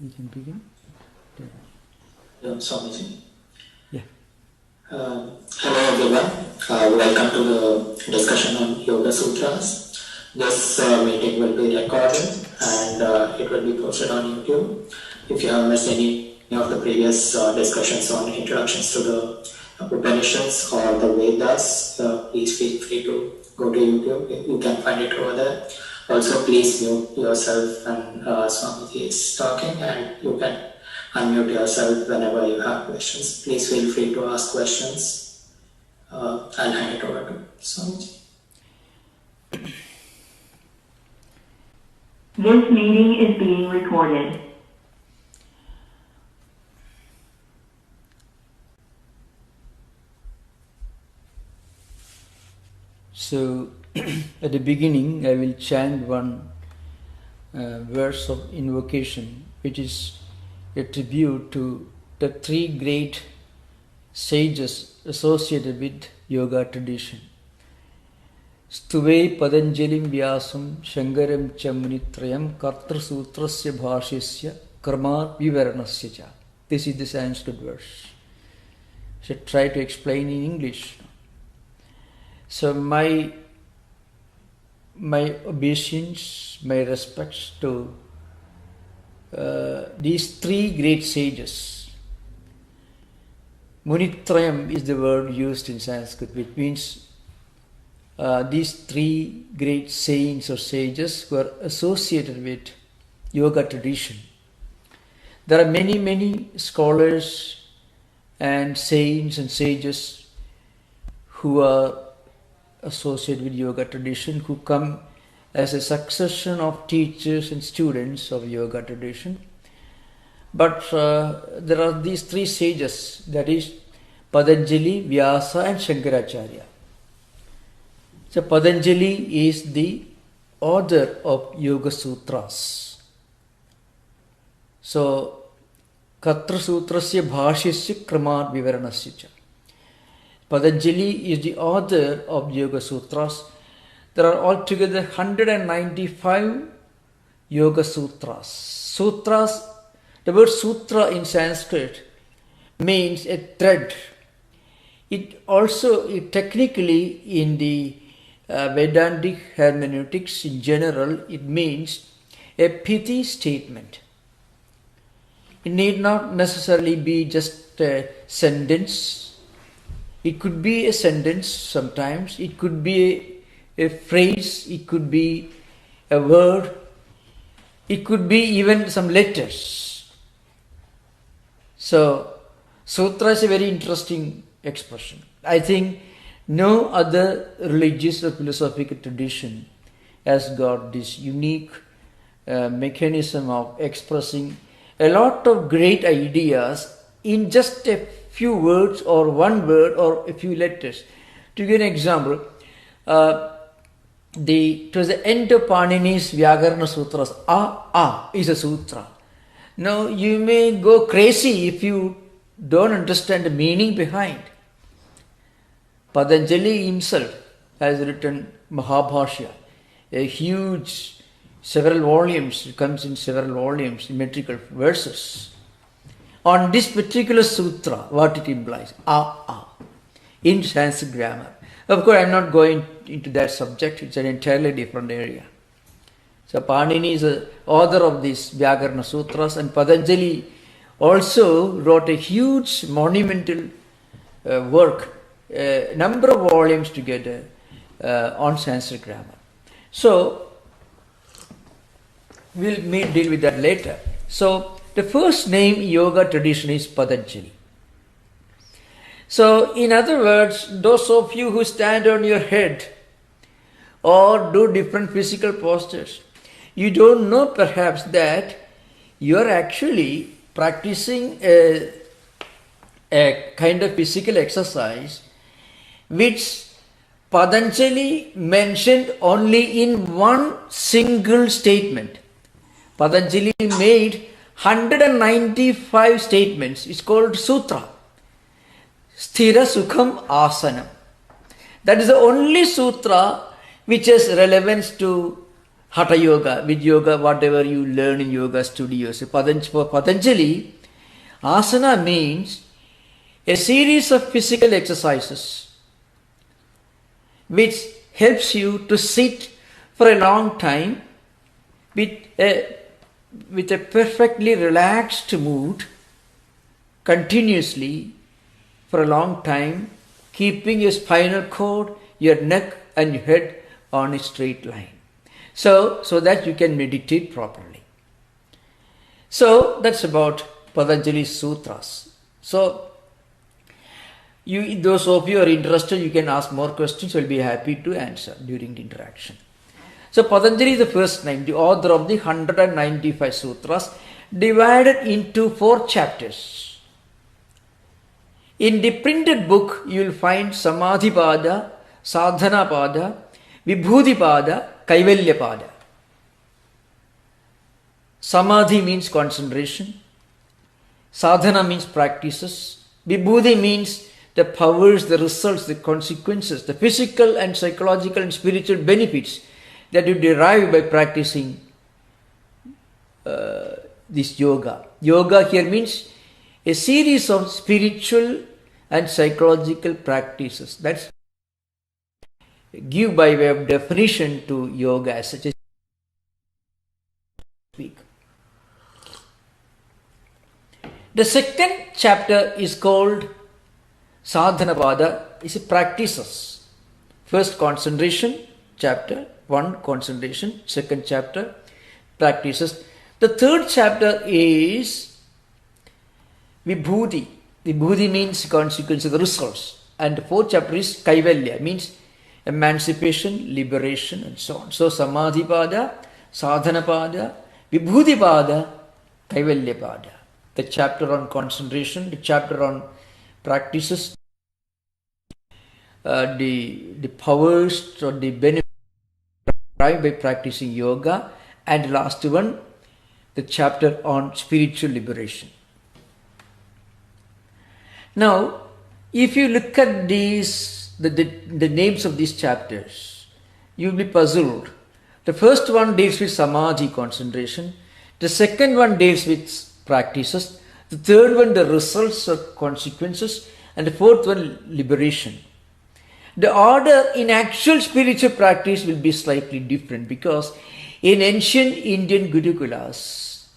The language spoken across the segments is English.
We can begin. Swamiji. Yeah. Hello everyone. Welcome to the discussion on Yoga Sutras. This meeting will be recorded and it will be posted on YouTube. If you have missed any of the previous discussions on introductions to the Upanishads or the Vedas, please feel free to go to YouTube. You can find it over there. Also, please mute yourself when Swamiji is talking, and you can unmute yourself whenever you have questions. Please feel free to ask questions. I'll hand it over to Swamiji. This meeting is being recorded. So, at the beginning, I will chant one verse of invocation, which is a tribute to the three great sages associated with yoga tradition. Stuve Patanjalim Vyasam Shankaram Chamunitrayam Kartra Sutrasya Bhashyasya Karma Vivaranasya Cha. This is the Sanskrit verse. I should try to explain in English. So my obeisance, my respects to these three great sages. Munitrayam is the word used in Sanskrit, which means these three great saints or sages who are associated with yoga tradition. There are many scholars and saints and sages who are associated with yoga tradition, who come as a succession of teachers and students of yoga tradition. But there are these three sages, that is Patanjali, Vyasa and Shankaracharya. So Patanjali is the author of Yoga Sutras. So Katra Sutrasya Bhashyasya Kramat Vivaranasya Cha. Patanjali is the author of Yoga Sutras. There are altogether 195 Yoga Sutras. Sutras, the word sutra in Sanskrit means a thread. It also, technically in the Vedantic hermeneutics in general, it means a pithy statement. It need not necessarily be just a sentence. It could be a sentence sometimes, it could be a phrase, it could be a word, it could be even some letters. So, sutra is a very interesting expression. I think no other religious or philosophical tradition has got this unique mechanism of expressing a lot of great ideas in just a few words or one word or a few letters. To give an example, towards the end of Panini's Vyakarana Sutras, is a sutra. Now you may go crazy if you don't understand the meaning behind. Patanjali himself has written Mahabhashya, a huge, several volumes, it comes in several volumes, symmetrical verses. On this particular sutra, what it implies, in Sanskrit grammar. Of course, I am not going into that subject, it's an entirely different area. So, Panini is the author of these Vyakarana Sutras, and Patanjali also wrote a huge monumental work, a number of volumes together on Sanskrit grammar. So, we'll deal with that later. So, the first name in yoga tradition is Patanjali. So, in other words, those of you who stand on your head or do different physical postures, you don't know perhaps that you are actually practicing a kind of physical exercise which Patanjali mentioned only in one single statement. Patanjali made 195 statements. It's called Sutra. Sthira Sukham Asanam. That is the only sutra which has relevance to Hatha yoga, with yoga, whatever you learn in yoga studios. For Patanjali, asana means a series of physical exercises which helps you to sit for a long time with a perfectly relaxed mood, continuously for a long time, keeping your spinal cord, your neck and your head on a straight line. So that you can meditate properly. So that's about Patanjali's Sutras. So those of you who are interested, you can ask more questions. I'll be happy to answer during the interaction. So Patanjali is the first name, the author of the 195 Sutras, divided into 4 chapters. In the printed book, you will find Samadhipada, Sadhanapada, Vibhudipada, Kaivalyapada. Samadhi means concentration. Sadhana means practices. Vibhudi means the powers, the results, the consequences, the physical and psychological and spiritual benefits that you derive by practicing this yoga. Yoga here means a series of spiritual and psychological practices. That's give by way of definition to yoga as such a speak. The second chapter is called Sadhanapada, is practices. First concentration, chapter 1 concentration, second chapter practices. The third chapter is Vibhudi. Vibhudi means consequence of the results. And the fourth chapter is Kaivalya, means emancipation, liberation and so on. So Samadhipada, Sadhanapada, Vibhudipada, Kaivalyapada. The chapter on concentration, the chapter on practices, the powers or the benefits derived by practicing yoga, and the last one, the chapter on spiritual liberation. Now, if you look at these, the names of these chapters, you will be puzzled. The first one deals with samadhi, concentration. The second one deals with practices. The third one, the results or consequences. And the fourth one, liberation. The order in actual spiritual practice will be slightly different, because in ancient Indian Gurukulas,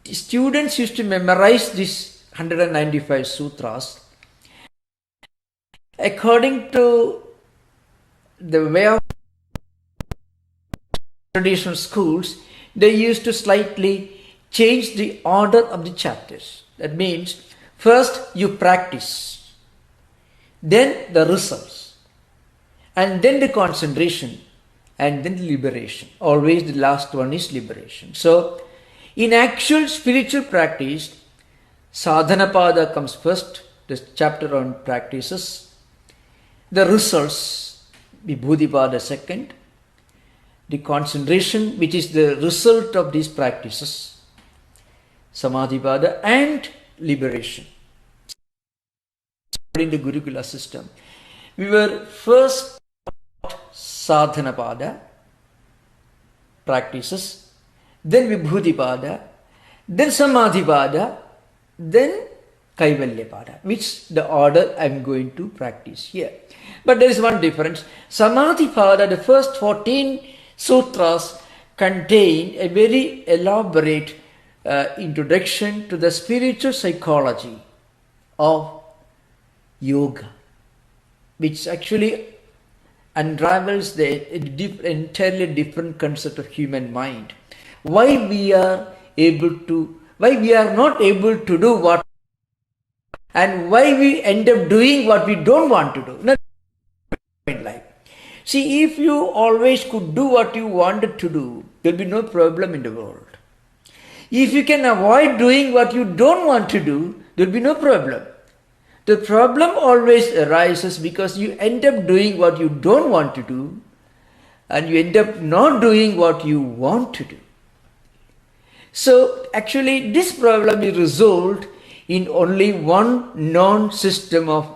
students used to memorize these 195 sutras according to the way of traditional schools. They used to slightly change the order of the chapters. That means first you practice, then the results, and then the concentration, and then the liberation. Always the last one is liberation. So in actual spiritual practice, Sadhanapada comes first, the chapter on practices. The results, Vibhudipada second. The concentration, which is the result of these practices, Samadhipada, and liberation. In the Gurukula system, we were first taught Sadhanapada, practices, then Vibhudipada, then Samadhipada, then Kaivalyapada, which the order I am going to practice here. But there is one difference. Samadhipada, the first 14 sutras contain a very elaborate introduction to the spiritual psychology of yoga, which actually unravels the entirely different concept of human mind. Why we are not able to do what, and why we end up doing what we don't want to do. Not in life. See, if you always could do what you wanted to do, there will be no problem in the world. If you can avoid doing what you don't want to do, there will be no problem. The problem always arises because you end up doing what you don't want to do, and you end up not doing what you want to do. So actually this problem is resolved in only one known system of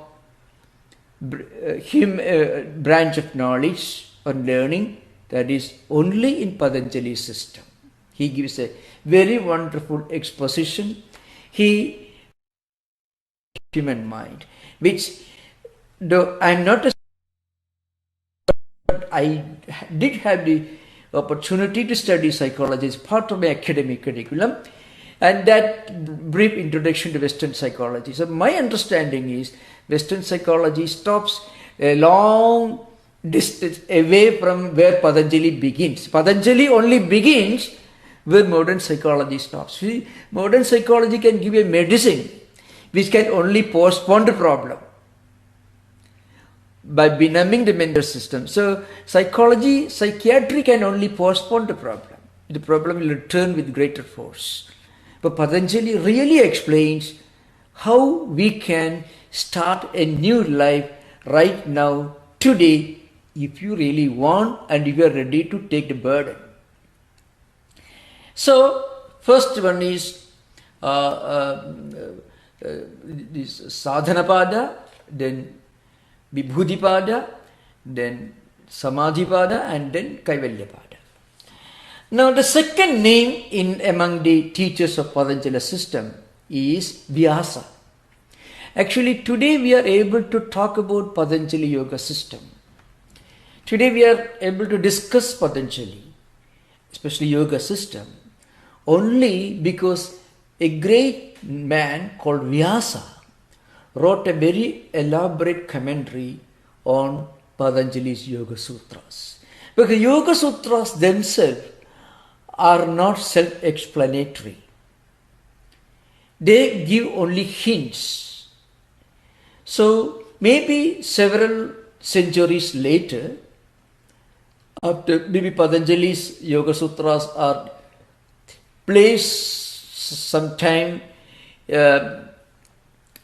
branch of knowledge or learning, That is only in Patanjali's system. He gives a very wonderful exposition. He human mind, which though I am not a, but I did have the opportunity to study psychology as part of my academic curriculum, and that brief introduction to Western psychology. So my understanding is Western psychology stops a long distance away from where Patanjali begins. Patanjali only begins where modern psychology stops. See, modern psychology can give a medicine which can only postpone the problem by benumbing the mental system. So psychology, psychiatry can only postpone the problem. The problem will return with greater force. But Patanjali really explains how we can start a new life right now, today, if you really want and if you are ready to take the burden. So, first one is this sadhanapada, then vibhudipada, then samadhipada, and then kaivalyapada. Now, the second name in among the teachers of Patanjali system is Vyasa. Actually, today we are able to talk about Patanjali yoga system. Today we are able to discuss Patanjali, especially yoga system, only because a great man called Vyasa wrote a very elaborate commentary on Patanjali's Yoga Sutras. Because Yoga Sutras themselves are not self-explanatory. They give only hints. So maybe several centuries later, after maybe Patanjali's Yoga Sutras are placed sometime in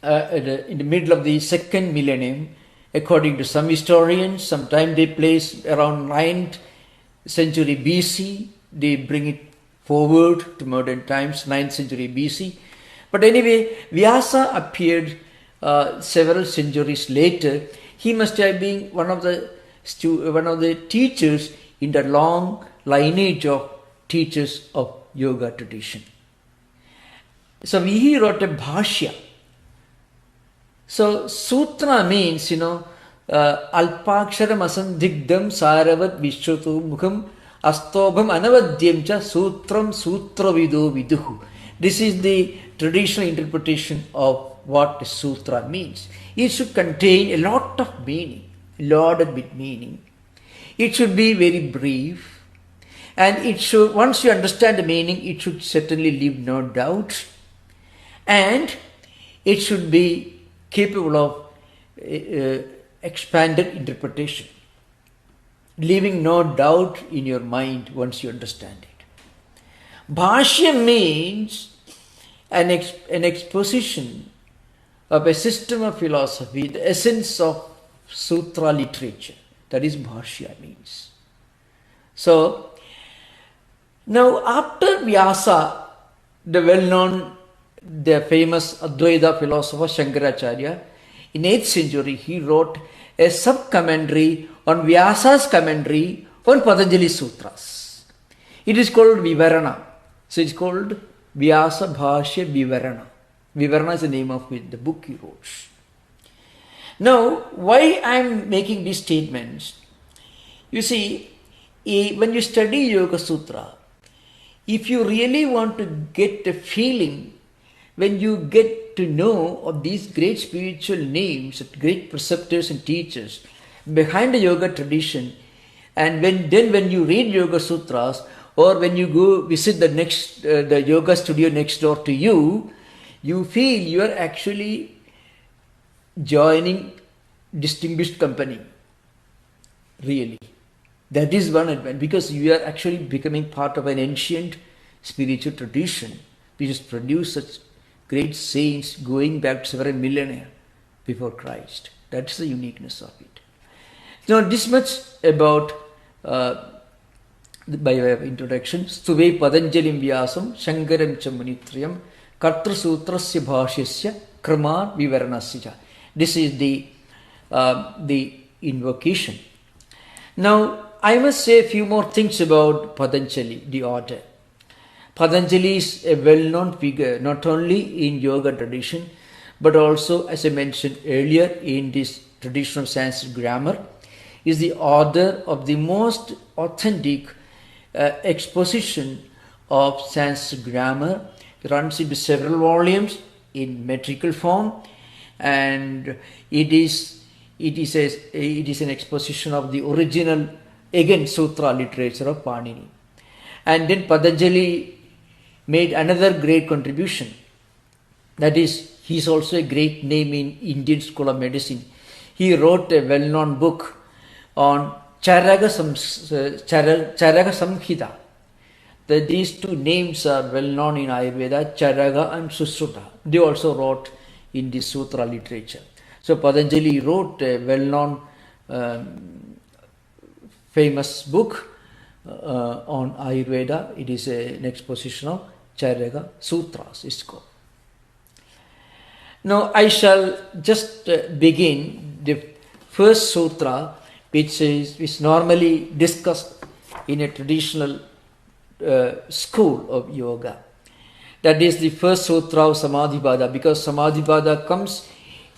the middle of the second millennium, according to some historians, sometime they place around 9th century BC, they bring it forward to modern times, 9th century BC. But anyway, Vyasa appeared several centuries later. He must have been one of the teachers in the long lineage of teachers of yoga tradition. So he wrote a bhashya. So sutra means, alpaksharam asandigdam saravat vishwatu mukham astobham anavadyam cha sutram sutravido viduhu. This is the traditional interpretation of what a sutra means. It should contain a lot of meaning, loaded with meaning. It should be very brief, and it should, once you understand the meaning, it should certainly leave no doubt, and it should be capable of expanded interpretation, leaving no doubt in your mind once you understand it. Bhashya means an exposition of a system of philosophy, the essence of sutra literature. That is bhashya means. So, now after Vyasa, the well-known, the famous Advaita philosopher Shankaracharya, in 8th century he wrote a sub-commentary on Vyasa's commentary on Patanjali Sutras. It is called Vivarana. So it's called Vyasa Bhashya Vivarana. Vivarana is the name of the book he wrote. Now, why I am making these statements? You see, when you study Yoga Sutra, if you really want to get a feeling, when you get to know of these great spiritual names, great preceptors and teachers behind the yoga tradition, and when you read Yoga Sutras, or when you go visit the yoga studio next door to you, you feel you are actually joining distinguished company. Really. That is one advantage, because you are actually becoming part of an ancient spiritual tradition which has produced such great saints going back several millennia before Christ. That's the uniqueness of it. Now, this much about by way of introduction. Stuve Patanjalim Vyasam Shankaram Chamunitriyam Kartru Sutrasya Bhashyasya Krama Vivaranasya. This is the invocation. Now, I must say a few more things about Patanjali, the order. Patanjali is a well-known figure not only in yoga tradition but also, as I mentioned earlier, in this tradition of Sanskrit grammar, is the author of the most authentic exposition of Sanskrit grammar. It runs into several volumes in metrical form, and it is an exposition of the original, again, sutra literature of Panini. And then Patanjali made another great contribution. That is, he is also a great name in Indian school of medicine. He wrote a well-known book on Charaka Samhita. These two names are well-known in Ayurveda, Charaka and Susruta. They also wrote in the sutra literature. So Patanjali wrote a well-known famous book on Ayurveda. It is an exposition of Charaka Sutras, it's called. Now I shall just begin the first sutra, which is normally discussed in a traditional school of yoga. That is the first sutra of Samadhipada, because Samadhipada comes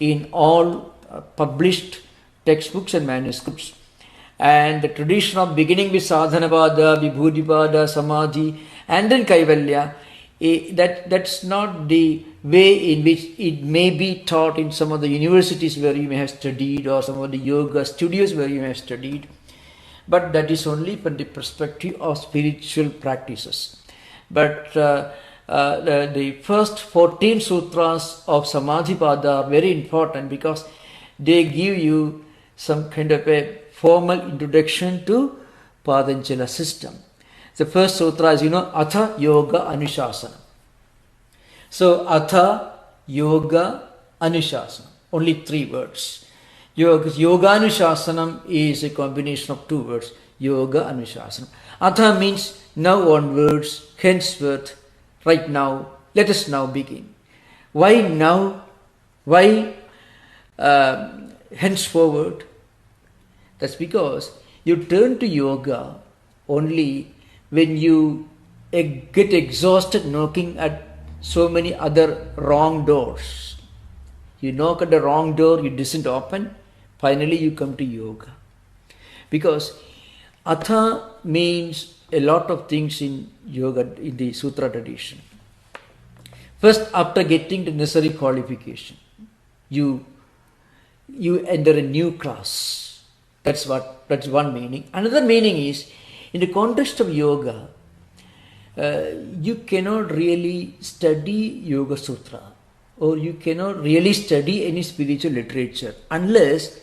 in all published textbooks and manuscripts. And the tradition of beginning with Sadhanapada, Vibhudipada, Samadhi, and then Kaivalya, that's not the way in which it may be taught in some of the universities where you may have studied, or some of the yoga studios where you may have studied. But that is only from the perspective of spiritual practices. But the first 14 sutras of Samadhipada are very important because they give you some kind of a formal introduction to Patanjala system. The first sutra is, Atha Yoga Anushasana. So, Atha Yoga Anushasana. Only 3 words. Yoga Anushasanam is a combination of 2 words. Yoga Anushasana. Atha means now onwards, henceforth, right now, let us now begin. Why now? Why henceforward? That's because you turn to yoga only when you get exhausted knocking at so many other wrong doors. You knock at the wrong door, it doesn't open, finally you come to yoga. Because Atha means a lot of things in yoga, in the sutra tradition. First, after getting the necessary qualification, you enter a new class. That's one meaning. Another meaning is, in the context of yoga, you cannot really study Yoga Sutra, or you cannot really study any spiritual literature unless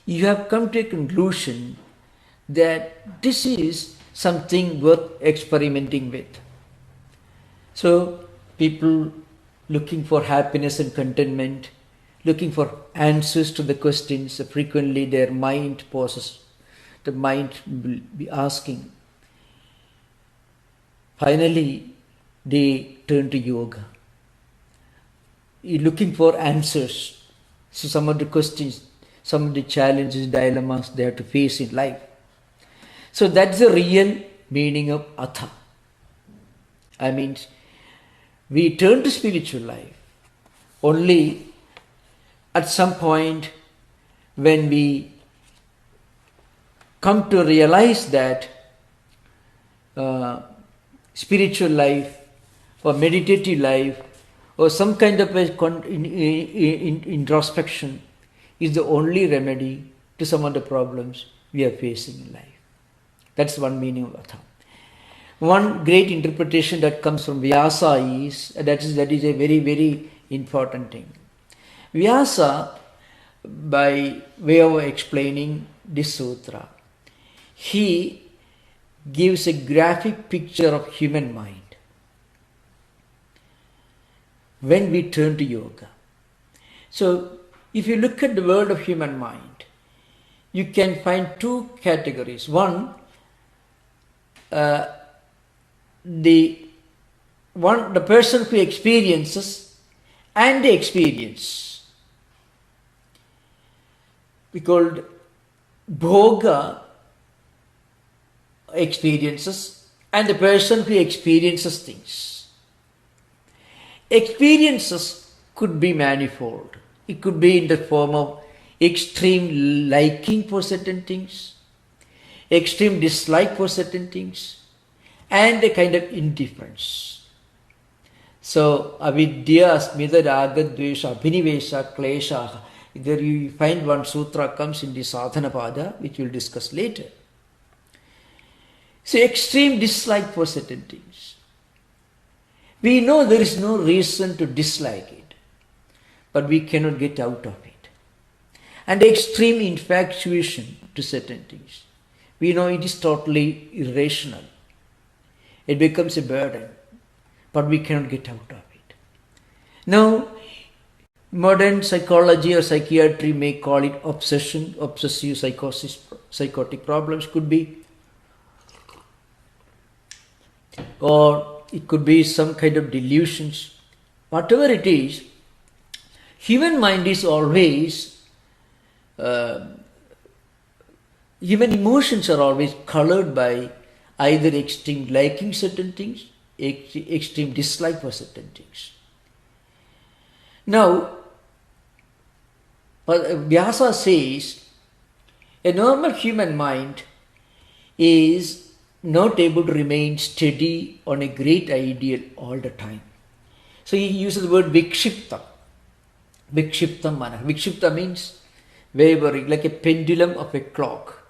you have come to a conclusion that this is something worth experimenting with. So, people looking for happiness and contentment, looking for answers to the questions, frequently their mind poses, the mind will be asking. Finally, they turn to yoga. You're looking for answers. So some of the questions, some of the challenges, dilemmas they have to face in life. So that's the real meaning of Atha. I mean, we turn to spiritual life only at some point when we come to realize that spiritual life or meditative life or some kind of introspection is the only remedy to some of the problems we are facing in life. That's one meaning of Atha. One great interpretation that comes from Vyasa is that is a very, very important thing. Vyasa, by way of explaining this sutra, he gives a graphic picture of human mind when we turn to yoga. So, if you look at the world of human mind, you can find 2 categories. One, the person who experiences and the experience. We called bhoga experiences and the person who experiences things. Experiences could be manifold. It could be in the form of extreme liking for certain things, extreme dislike for certain things, and a kind of indifference. So, avidya, asmita, raga, dvesha, abhinivesha, klesha. There you find one sutra comes in the sadhana pada, which we'll discuss later. So, extreme dislike for certain things. We know there is no reason to dislike it, but we cannot get out of it. And extreme infatuation to certain things. We know it is totally irrational. It becomes a burden, but we cannot get out of it. Now, modern psychology or psychiatry may call it obsession, obsessive psychosis, psychotic problems could be, or it could be some kind of delusions. Whatever it is, human mind is always, human emotions are always colored by either extreme liking certain things, extreme dislike for certain things. Now, Vyasa says a normal human mind is not able to remain steady on a great ideal all the time. So he uses the word vikshipta. Vikshipta mana. Vikshipta means wavering, like a pendulum of a clock.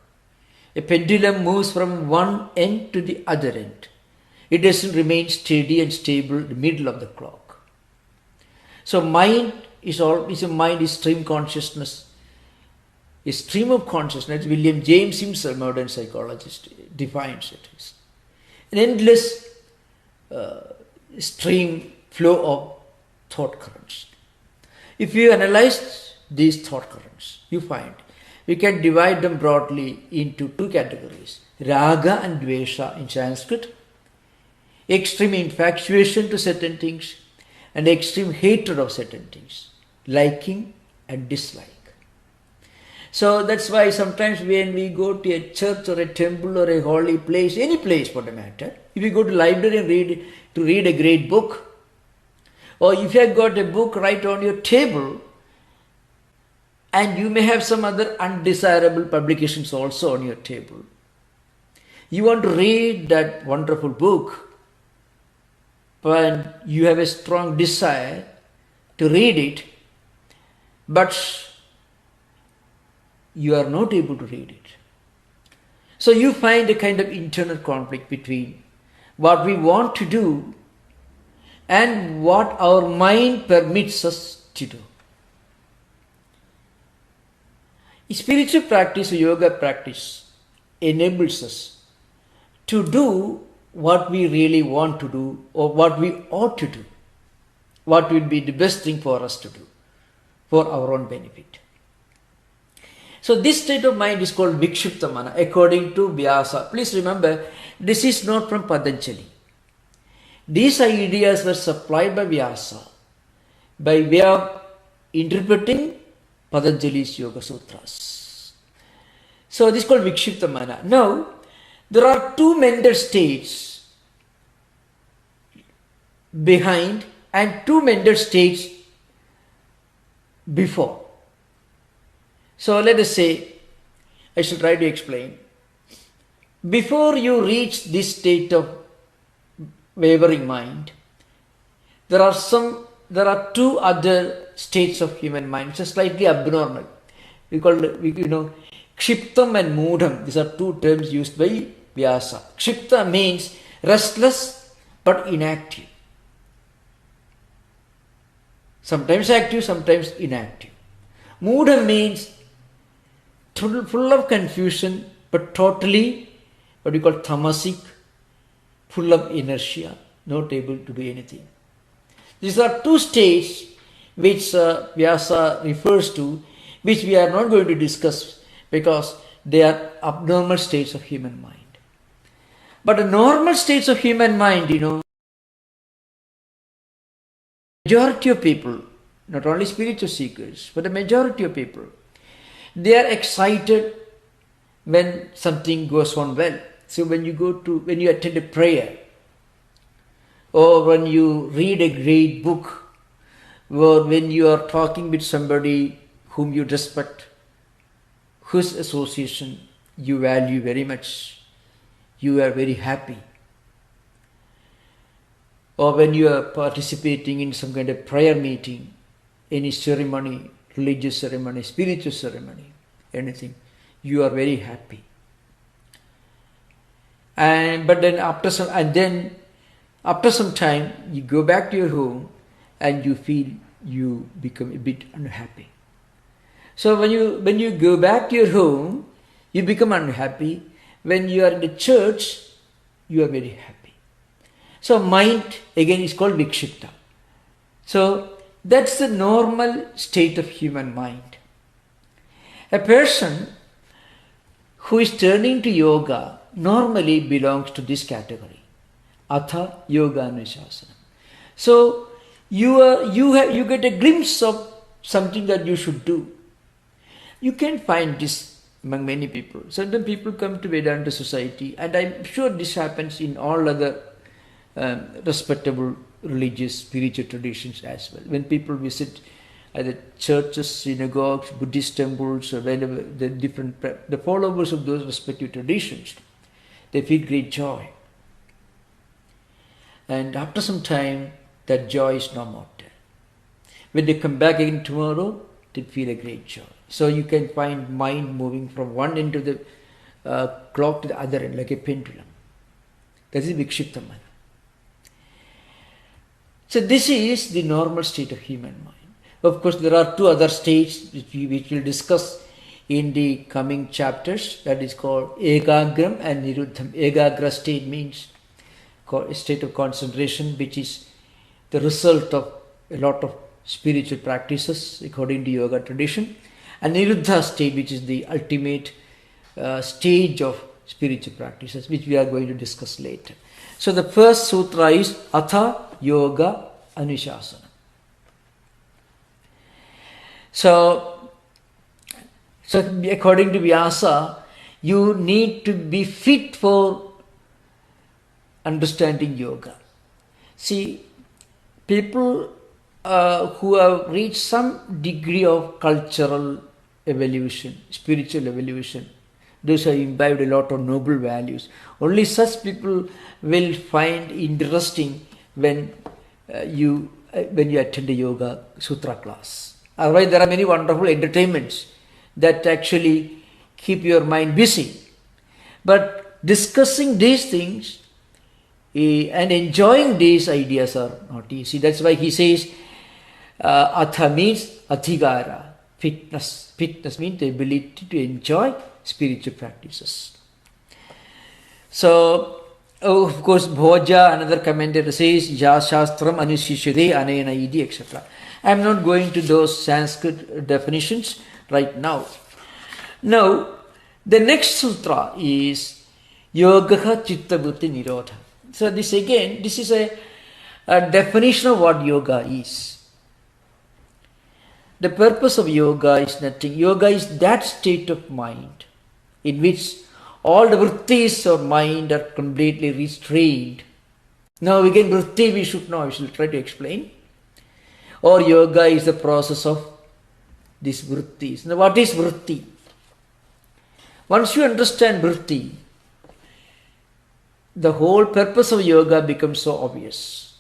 A pendulum moves from one end to the other end. It doesn't remain steady and stable in the middle of the clock. So mind is always a mind is stream consciousness. A stream of consciousness, William James himself, modern psychologist, defines it as an endless stream flow of thought currents. If you analyze these thought currents, you find we can divide them broadly into two categories: raga and dvesha in Sanskrit, extreme infatuation to certain things, and extreme hatred of certain things, liking and dislike. So that's why sometimes when we go to a church or a temple or a holy place, any place for the matter, if you go to library and read a great book, or if you have got a book right on your table, and you may have some other undesirable publications also on your table, you want to read that wonderful book, but you have a strong desire to read it, but you are not able to read it. So you find a kind of internal conflict between what we want to do and what our mind permits us to do. Spiritual practice, yoga practice, enables us to do what we really want to do or what we ought to do, what will be the best thing for us to do for our own benefit. So this state of mind is called vikshipta mana according to Vyasa. Please remember, this is not from Patanjali. These ideas were supplied by Vyasa by way of interpreting Patanjali's Yoga Sutras. So this is called vikshipta mana. Now, there are two mental states behind and two mental states before. So let us say, I shall try to explain. Before you reach this state of wavering mind, there are two other states of human mind which are slightly abnormal. We call it, kshiptam and mudam. These are two terms used by Vyasa. Kshipta means restless but inactive. Sometimes active, sometimes inactive. Mudam means full of confusion but totally what we call tamasic, full of inertia, not able to do anything. These are two states which Vyasa refers to, which we are not going to discuss because they are abnormal states of human mind. But the normal states of human mind, majority of people, not only spiritual seekers, but the majority of people, they are excited when something goes on well. So when you attend a prayer, or when you read a great book, or when you are talking with somebody whom you respect, whose association you value very much, you are very happy. Or when you are participating in some kind of prayer meeting, any ceremony, religious ceremony, spiritual ceremony, anything, you are very happy. But then after some time, you go back to your home and you feel you become a bit unhappy. So when you go back to your home, you become unhappy. When you are in the church, you are very happy. So mind again is called vikshipta. So that's the normal state of human mind. A person who is turning to yoga normally belongs to this category. Atha yoga anushasanam. So you get a glimpse of something that you should do. You can find this among many people. Certain people come to Vedanta society, and I'm sure this happens in all other respectable religious, spiritual traditions as well. When people visit either churches, synagogues, Buddhist temples, or wherever the followers of those respective traditions, they feel great joy. And after some time, that joy is no more there. When they come back again tomorrow, they feel a great joy. So you can find mind moving from one end of the clock to the other end, like a pendulum. That is vikshipta mana. So this is the normal state of human mind. Of course, there are two other states which we will discuss in the coming chapters. That is called ekagram and niruddham. Ekagra state means a state of concentration, which is the result of a lot of spiritual practices according to yoga tradition. And niruddha state, which is the ultimate stage of spiritual practices, which we are going to discuss later. So the first sutra is Atha Yoga Anushasana. So according to Vyasa, you need to be fit for understanding yoga. See, people who have reached some degree of cultural evolution, spiritual evolution, those who have imbibed a lot of noble values, only such people will find interesting when you attend a yoga sutra class. Otherwise, there are many wonderful entertainments that actually keep your mind busy. But discussing these things and enjoying these ideas are not easy. That's why he says, Atha means adhigara, fitness. Fitness means the ability to enjoy spiritual practices. So, of course, Bhoja, another commentator, says, Ja Shastram Anushishyade Anena Idi, etc. I am not going to those Sanskrit definitions right now. Now, the next sutra is Yogaha Chitta Vritti Nirodha. So this is a definition of what yoga is. The purpose of yoga is nothing. Yoga is that state of mind in which all the vrittis of mind are completely restrained. Now again, vritti we should know, I shall try to explain. Or yoga is the process of these vrittis. Now what is vritti? Once you understand vritti, the whole purpose of yoga becomes so obvious.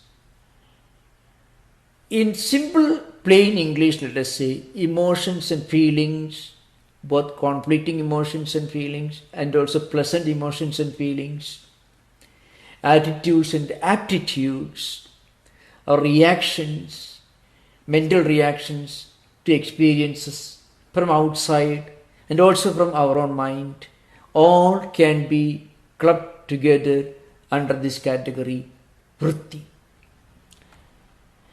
In simple, plain English, let us say, emotions and feelings, both conflicting emotions and feelings, and also pleasant emotions and feelings, attitudes and aptitudes, or reactions, mental reactions to experiences from outside and also from our own mind, all can be clubbed together under this category, vritti.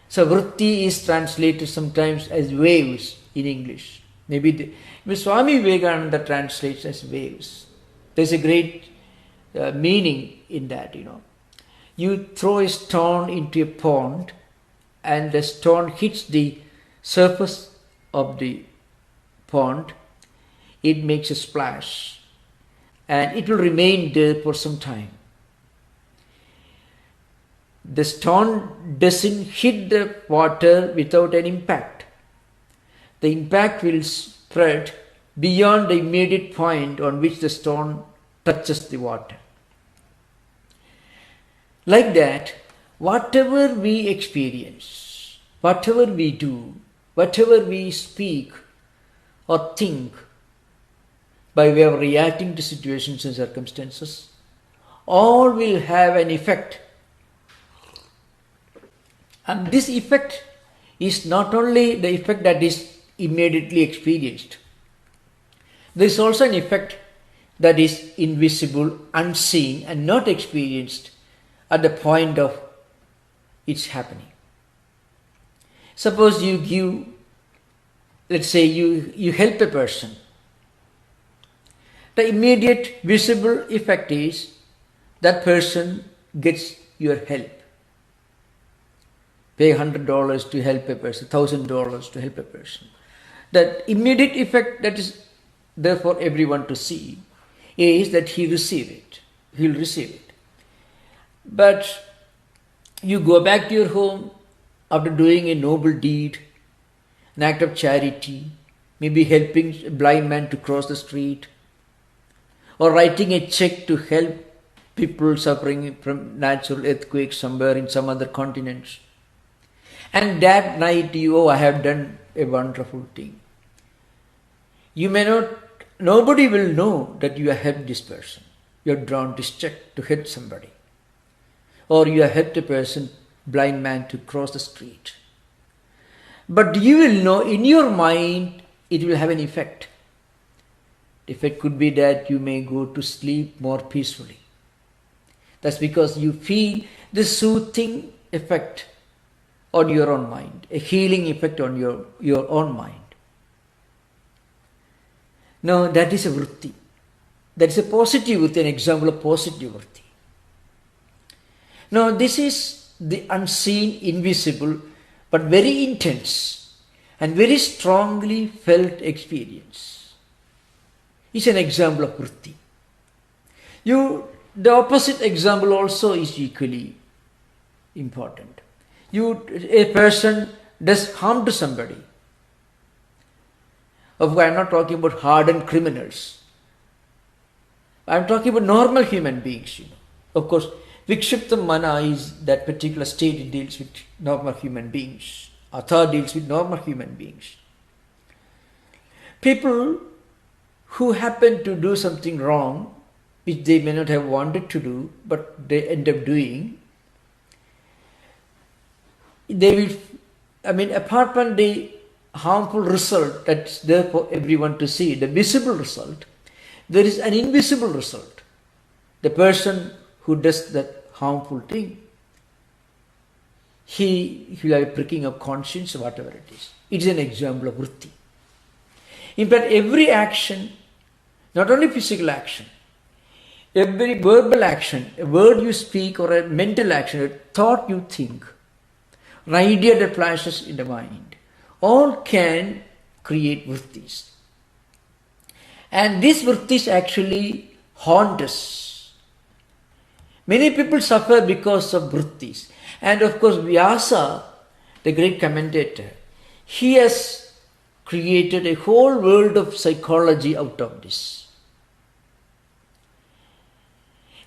So vritti is translated sometimes as waves in English. Maybe Swami Vivekananda translates as waves. There's a great meaning in that, You throw a stone into a pond and the stone hits the surface of the pond. It makes a splash. and it will remain there for some time. The stone doesn't hit the water without an impact. The impact will spread beyond the immediate point on which the stone touches the water. Like that, whatever we experience, whatever we do, whatever we speak or think by way of reacting to situations and circumstances, all will have an effect. And this effect is not only the effect that is immediately experienced. There is also an effect that is invisible, unseen, and not experienced at the point of its happening. Suppose you give, let's say you help a person. The immediate visible effect is that person gets your help. Pay $100 to help a person, $1,000 to help a person. That immediate effect that is there for everyone to see is that he'll receive it. But you go back to your home after doing a noble deed, an act of charity, maybe helping a blind man to cross the street, or writing a check to help people suffering from natural earthquakes somewhere in some other continents. And that night I have done a wonderful thing. Nobody will know that you have helped this person. You have drawn this check to help somebody. Or you have helped a person, blind man, to cross the street. But you will know in your mind it will have an effect. The effect could be that you may go to sleep more peacefully. That's because you feel the soothing effect on your own mind, a healing effect on your own mind. Now that is a vritti. That is a positive vritti, an example of positive vritti. Now this is the unseen, invisible, but very intense and very strongly felt experience. It's an example of vritti. The opposite example also is equally important. A person does harm to somebody. Of course, I'm not talking about hardened criminals. I'm talking about normal human beings. Of course, Vikshipta Mana is that particular state. It deals with normal human beings. Atha deals with normal human beings. People who happen to do something wrong, which they may not have wanted to do, but they end up doing, apart from the harmful result that's there for everyone to see, the visible result, there is an invisible result. The person who does that harmful thing, he will have a pricking of conscience, whatever it is. It is an example of vritti. In fact, every action, not only physical action, every verbal action, a word you speak or a mental action, a thought you think, an idea that flashes in the mind, all can create vrittis. And these vrittis actually haunt us. Many people suffer because of vrittis. And of course, Vyasa, the great commentator, he has created a whole world of psychology out of this.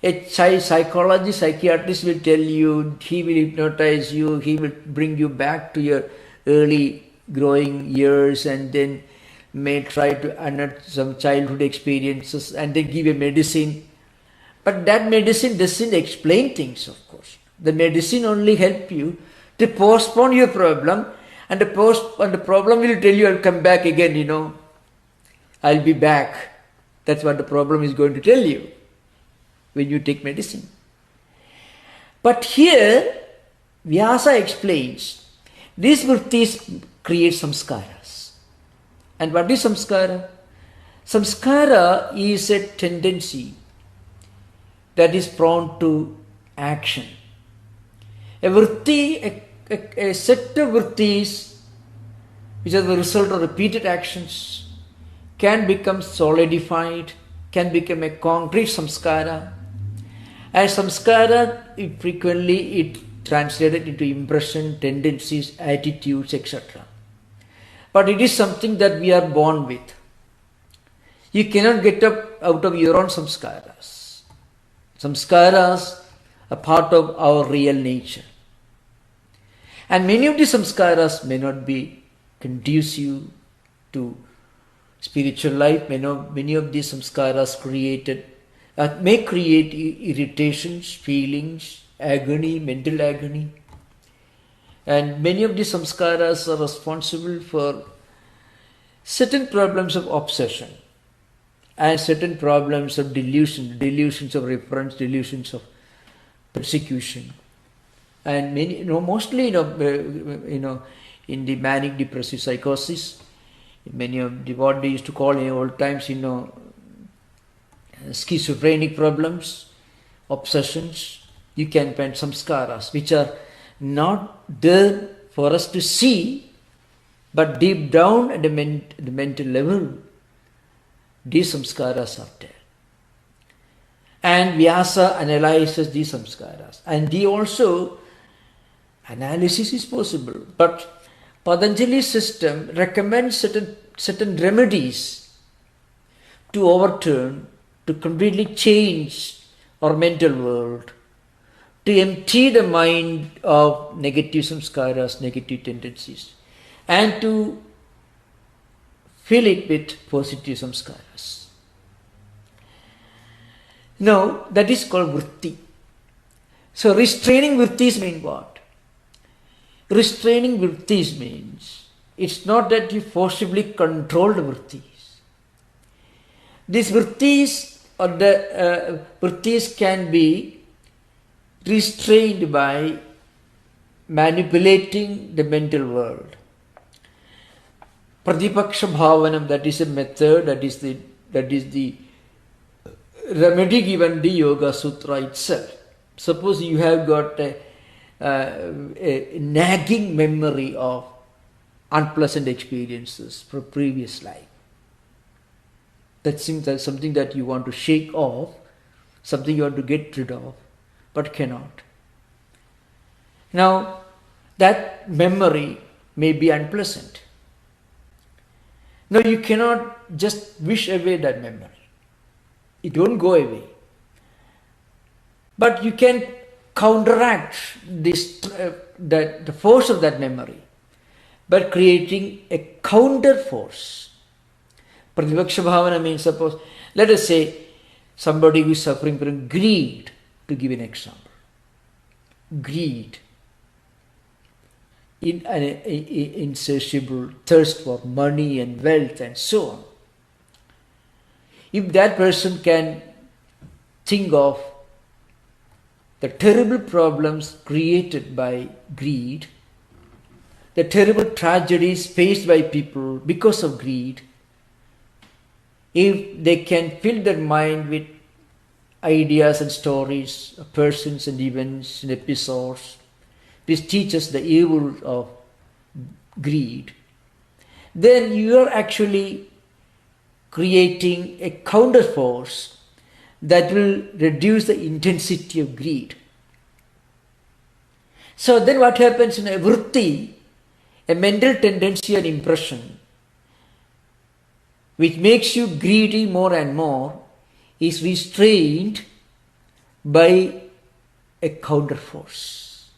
A psychiatrist will tell you, he will hypnotize you, he will bring you back to your early growing years and then may try to unearth some childhood experiences and then give a medicine. But that medicine doesn't explain things, of course. The medicine only helps you to postpone your problem, and the problem will tell you, I'll come back again, I'll be back. That's what the problem is going to tell you when you take medicine. But here, Vyasa explains, these vrittis create samskaras. And what is samskara? Samskara is a tendency that is prone to action. A vritti, a set of vrittis, which are the result of repeated actions, can become solidified can become a concrete samskara. And samskara, frequently it translated into impression, tendencies, attitudes, etc. But it is something that we are born with. You cannot get up out of your own samskaras. Samskaras are part of our real nature. And many of the samskaras may not be conducive to spiritual life. Many of these samskaras may create irritations, feelings, agony, mental agony. And many of these samskaras are responsible for certain problems of obsession and certain problems of delusions of reference, delusions of persecution. And many, mostly, in the manic depressive psychosis, many of what they used to call in old times, schizophrenic problems, obsessions, you can find samskaras which are not there for us to see, but deep down at the mental level, these samskaras are there. And Vyasa analyzes these samskaras, and analysis is possible, but Patanjali's system recommends certain remedies to overturn, to completely change our mental world, to empty the mind of negative samskaras, negative tendencies, and to fill it with positive samskaras. Now, that is called vritti. So, restraining vrittis mean what? Restraining vrittis means it's not that you forcibly control the vrittis. These vrittis or the vrittis can be restrained by manipulating the mental world. Pratipaksha bhavanam, that is a method, that is the remedy given the Yoga Sutra itself. Suppose you have got a nagging memory of unpleasant experiences from previous life. That seems like something that you want to shake off, something you want to get rid of, but cannot. Now, that memory may be unpleasant. Now, you cannot just wish away that memory. It won't go away. But you can counteract the force of that memory by creating a counter force. Pratipaksha bhavana means, suppose, let us say somebody who is suffering from greed, to give an example. Greed, insatiable thirst for money and wealth and so on. If that person can think of the terrible problems created by greed, the terrible tragedies faced by people because of greed, if they can fill their mind with ideas and stories of persons and events and episodes which teach us the evil of greed, then you are actually creating a counter force that will reduce the intensity of greed. So then what happens in a vritti, a mental tendency and impression which makes you greedy more and more, is restrained by a counter force.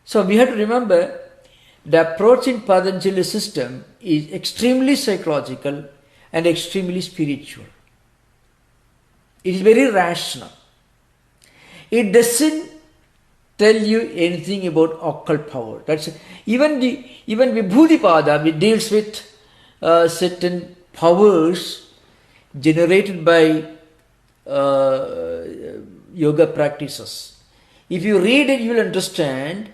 So we have to remember the approach in Patanjali system is extremely psychological and extremely spiritual. It is very rational. It doesn't tell you anything about occult power. That's even Vibhudipada deals with certain powers generated by yoga practices. If you read it, you will understand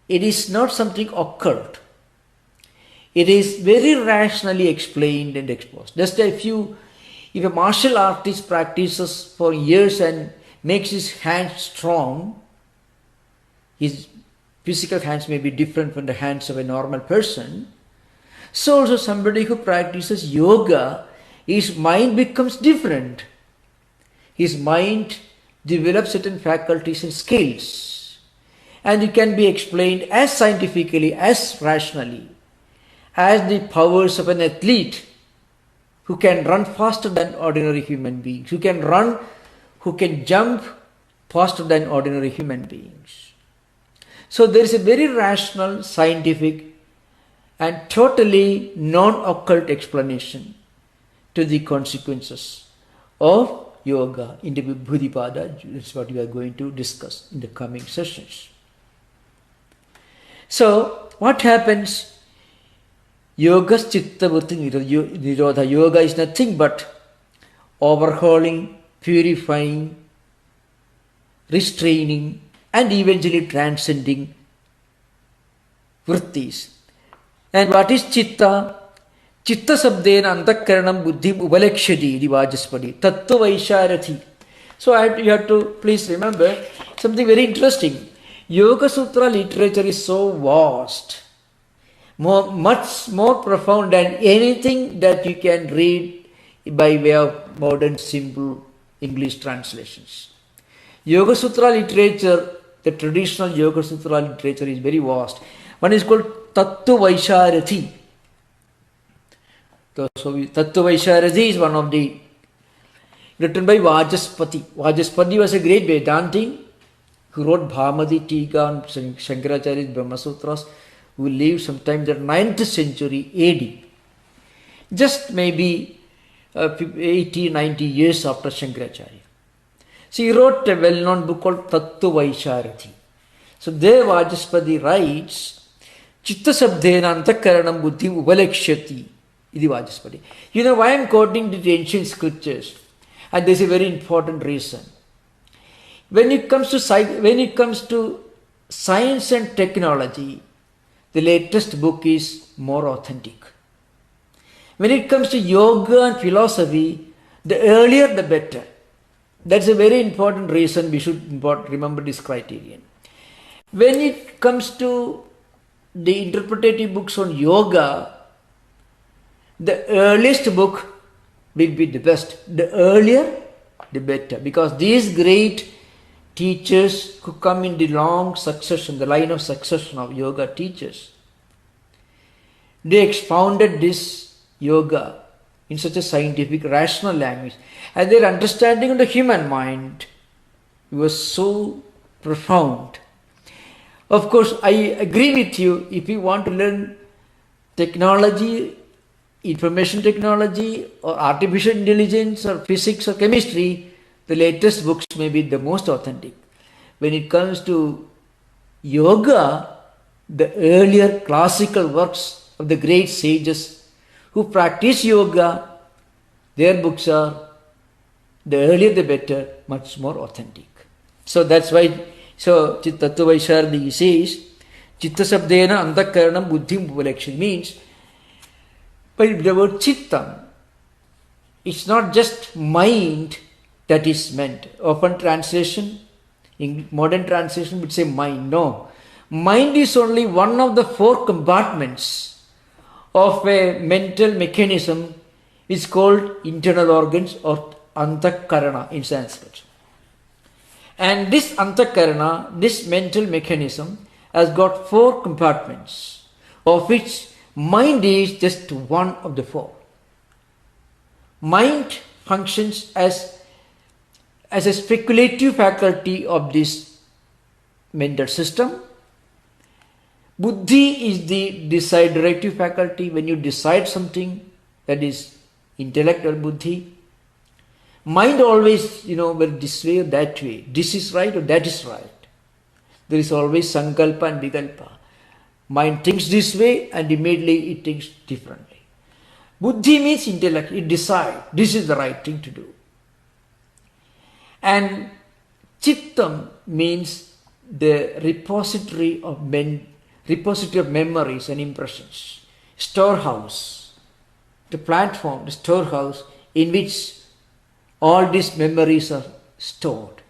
it is not something occult. It is very rationally explained and exposed. Just if a martial artist practices for years and makes his hands strong, his physical hands may be different from the hands of a normal person. So also somebody who practices yoga his mind becomes different. His mind develops certain faculties and skills, and it can be explained as scientifically, as rationally, as the powers of an athlete who can run faster than ordinary human beings, who can jump faster than ordinary human beings. So there is a very rational, scientific and totally non-occult explanation to the consequences of yoga in the Vibhudipada. That's what we are going to discuss in the coming sessions. So what happens? Yoga's chitta vritti nirodha. Yoga is nothing but overhauling, purifying, restraining, and eventually transcending vrittis. And what is chitta? Chitta sabdena antakaranam buddhim ubalekshati iti vajaspadi tattva vaisharathi. So you have to please remember something very interesting. Yoga Sutra literature is so vast, much more profound than anything that you can read by way of modern simple English translations. Yoga Sutra literature, the traditional Yoga Sutra literature is very vast. One is called Tattva Vaisharathi. So Tattva Vaisharathi is one of the, written by Vajaspati. Vajaspati was a great Vedantin who wrote Bhamadi Tika and Shankaracharya's Brahma Sutras, who lived sometime in the 9th century AD. Just maybe 80-90 years after Shankaracharya. So he wrote a well-known book called Tattva Vaisharathi. So there Vajaspati writes, Chitta sabdena antakaranam buddhi ubalekshati. Idi Vajaspati. You know why I am quoting the ancient scriptures? And there is a very important reason. When it comes to science and technology, the latest book is more authentic. When it comes to yoga and philosophy, the earlier the better. That's a very important reason we should remember this criterion. When it comes to the interpretative books on yoga, the earliest book will be the best. The earlier, the better. Because these great teachers who come in the long succession, the line of succession of yoga teachers, they expounded this yoga in such a scientific, rational language. And their understanding of the human mind was so profound. Of course, I agree with you, if you want to learn technology, information technology, or artificial intelligence, or physics, or chemistry, the latest books may be the most authentic. When it comes to yoga, the earlier classical works of the great sages who practice yoga, their books are, the earlier the better, much more authentic. So that's why, so Tattva Vaisharathi says, Chitta sabdena antakaranam buddhim ubalekshati means, by the word chittam, it's not just mind that is meant. Often translation, in modern translation would say mind. No. Mind is only one of the 4 compartments of a mental mechanism. It's called internal organs or antakarana in Sanskrit. And this antakarana, this mental mechanism, has got 4 compartments, of which mind is just one of the 4. Mind functions as a speculative faculty of this mental system. Buddhi is the deciderative faculty. When you decide something, that is intellectual buddhi. Mind always, well, this way or that way. This is right or that is right. There is always sankalpa and vikalpa. Mind thinks this way and immediately it thinks differently. Buddhi means intellect. It decides this is the right thing to do. And chittam means the repository of memories and impressions. Storehouse. The platform, the storehouse in which all these memories are stored.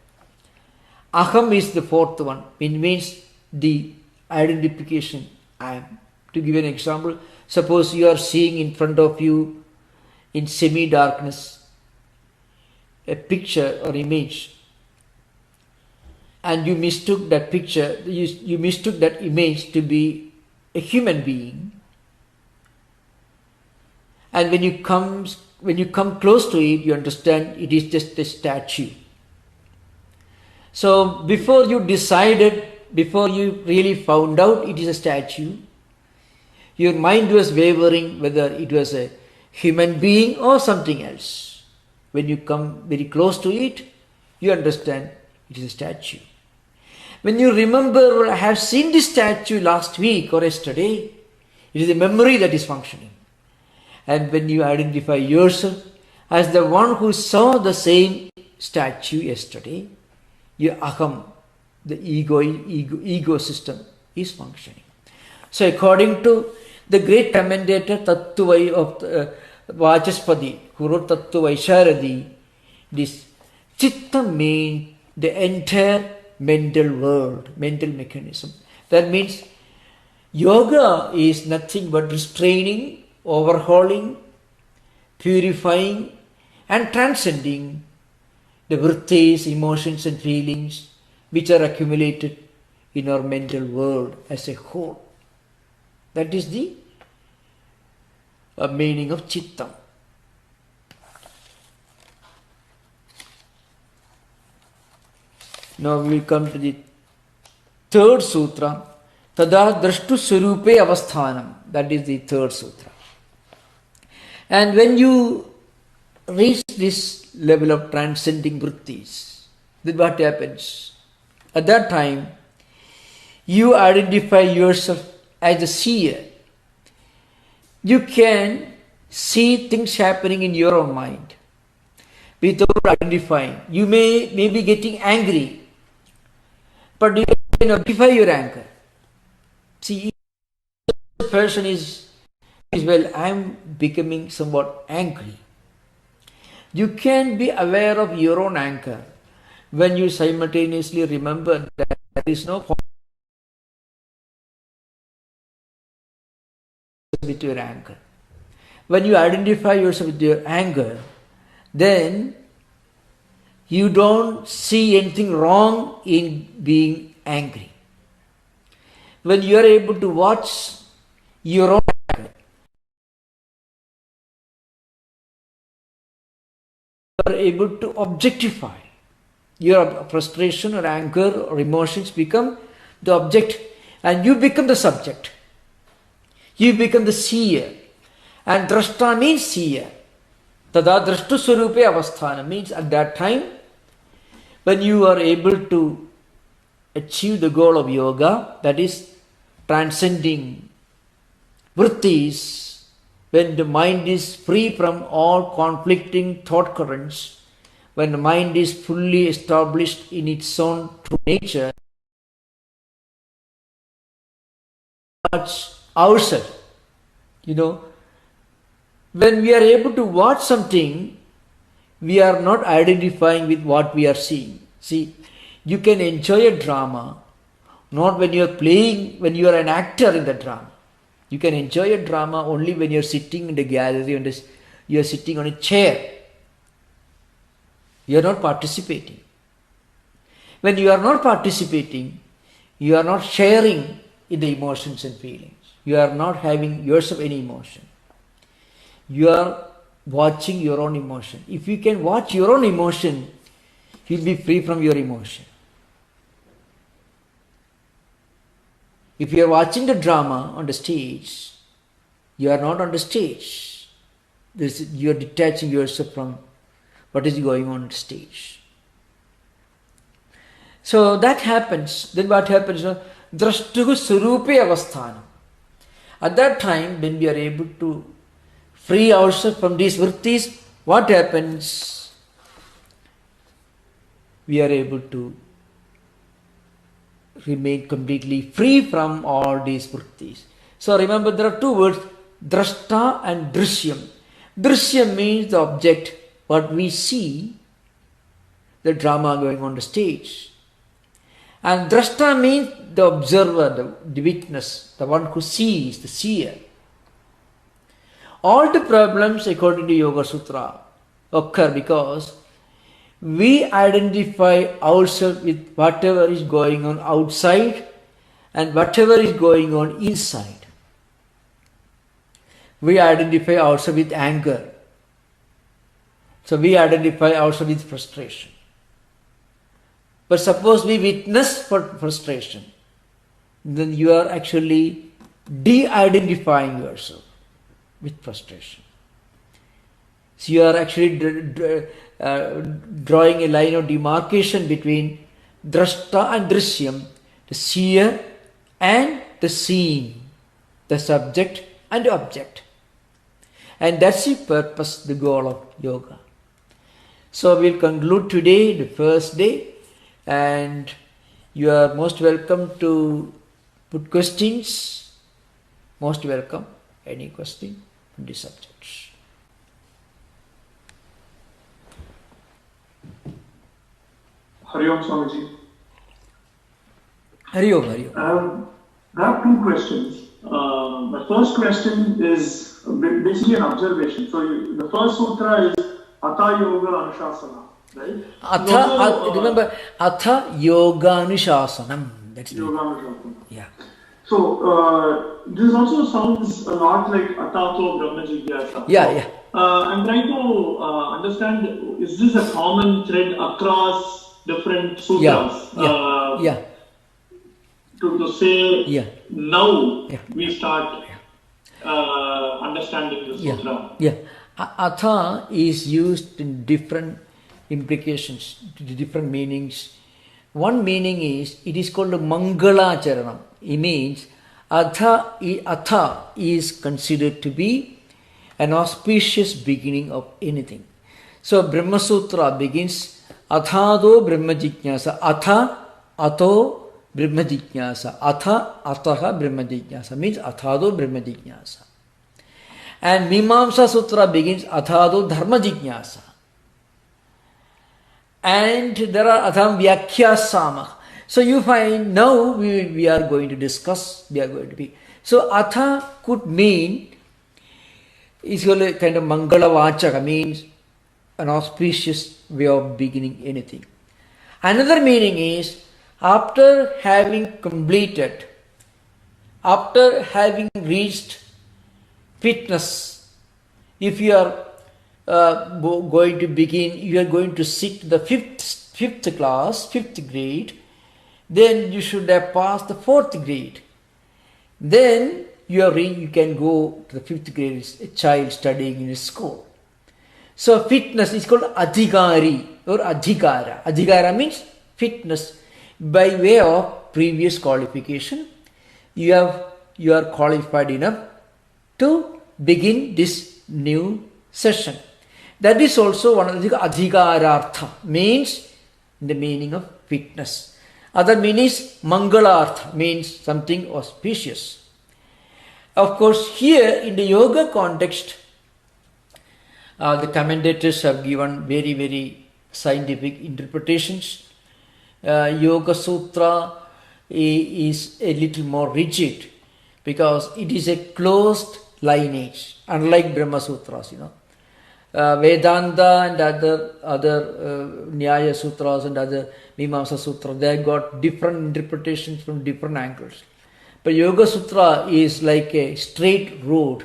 Aham is the 4th one. It means the identification I am. To give an example, suppose you are seeing in front of you in semi-darkness a picture or image, and you mistook that picture, you mistook that image to be a human being, and when you come close to it, you understand it is just a statue. So before you decided, before you really found out it is a statue, your mind was wavering whether it was a human being or something else. When you come very close to it, you understand it is a statue. When you remember, I have seen this statue last week or yesterday, it is a memory that is functioning. And when you identify yourself as the one who saw the same statue yesterday, your aham, the ego system is functioning. So according to the great commentator Tattvai of Vachaspati, who wrote Tattvai, this chitta means the entire mental world, mental mechanism. That means yoga is nothing but restraining, overhauling, purifying and transcending the vrittis, emotions and feelings which are accumulated in our mental world as a whole. That is the meaning of chitta. Now we will come to the third sutra, Tada Drashtu Swarupe Avasthanam. That is the third sutra. And when you reach this level of transcending vrittis, then what happens? At that time, you identify yourself as a seer. You can see things happening in your own mind without identifying. You may be getting angry, but you can identify your anger. See, if the person is well, I am becoming somewhat angry. You can be aware of your own anger when you simultaneously remember that there is no point with your anger. When you identify yourself with your anger, then you don't see anything wrong in being angry. When you are able to watch your own anger, you are able to objectify your frustration or anger or emotions become the object and you become the subject. You become the seer. And drashta means seer. Tada drashtu swarupe avasthana means at that time when you are able to achieve the goal of yoga, that is transcending vrittis, when the mind is free from all conflicting thought currents, when the mind is fully established in its own true nature, watch ourselves. When we are able to watch something, we are not identifying with what we are seeing. See, you can enjoy a drama not when you are playing, when you are an actor in the drama. You can enjoy a drama only when you are sitting in the gallery and you are sitting on a chair. You are not participating. When you are not participating, you are not sharing in the emotions and feelings. You are not having yourself any emotion. You are watching your own emotion. If you can watch your own emotion, you will be free from your emotion. If you are watching the drama on the stage, you are not on the stage. You are detaching yourself from what is going on the stage. So that happens. Then what happens? Drashtuhu swarupe avasthanam. At that time, when we are able to free ourselves from these vrittis, what happens? We are able to remain completely free from all these vrittis. So remember, there are two words, drashta and drishyam. Drishyam means the object, what we see, the drama going on the stage. And drashta means the observer, the witness, the one who sees, the seer. All the problems according to Yoga Sutra occur because we identify ourselves with whatever is going on outside and whatever is going on inside. We identify ourselves with anger. So we identify ourselves with frustration. But suppose we witness for frustration, then you are actually de-identifying yourself with frustration. So you are actually drawing a line of demarcation between drashta and drishyam, the seer and the seen, the subject and the object. And that's the purpose, the goal of yoga. So we'll conclude today, the first day, and you are most welcome to put questions. Most welcome. Any question on this subject? Hari Om Swamiji. Hari Om, Hari Om. I have two questions. My first question is basically an observation. So the first sutra is Atha Yoga Anushasana, right? Remember, Atha Yoga Anushasanam. That's Yoga Anushasana. Yeah. So this also sounds a lot like Atato Brahma Jigyasa. Yeah. I'm trying to understand, is this a common thread across different sutras? Yeah. To say now we start understanding the sutra. Yeah. Atha is used in different implications, different meanings. One meaning is, it is called Mangala Charanam. It means Atha is considered to be an auspicious beginning of anything. So Brahma Sutra begins Athado Brahma Jignasa. Atho Brahma Jignasa. Ataha Brahma Jignasa means Athado Brahma Jignasa. And Mimamsa Sutra begins Athado Dharma Jignasa. And there are Atham Vyakhyasama. So you find now we are going to discuss, So Atha could mean, is a kind of Mangala Vachaka, means an auspicious way of beginning anything. Another meaning is, after having completed, after having reached fitness, if you are going to begin, you are going to sit the fifth class, fifth grade, then you should have passed the fourth grade. Then you can go to the fifth grade as a child studying in a school. So fitness is called adhikari or adhikara. Adhikara means fitness. By way of previous qualification, you are qualified enough to begin this new session. That is also one of the adhikarartha, means the meaning of fitness. Other meaning is mangalartha, means something auspicious. Of course, here in the yoga context, the commentators have given very, very scientific interpretations. Yoga Sutra is a little more rigid because it is a closed lineage, unlike Brahma Sutras, Vedanta and other Nyaya Sutras and other Mimamsa Sutras, they have got different interpretations from different angles. But Yoga Sutra is like a straight road.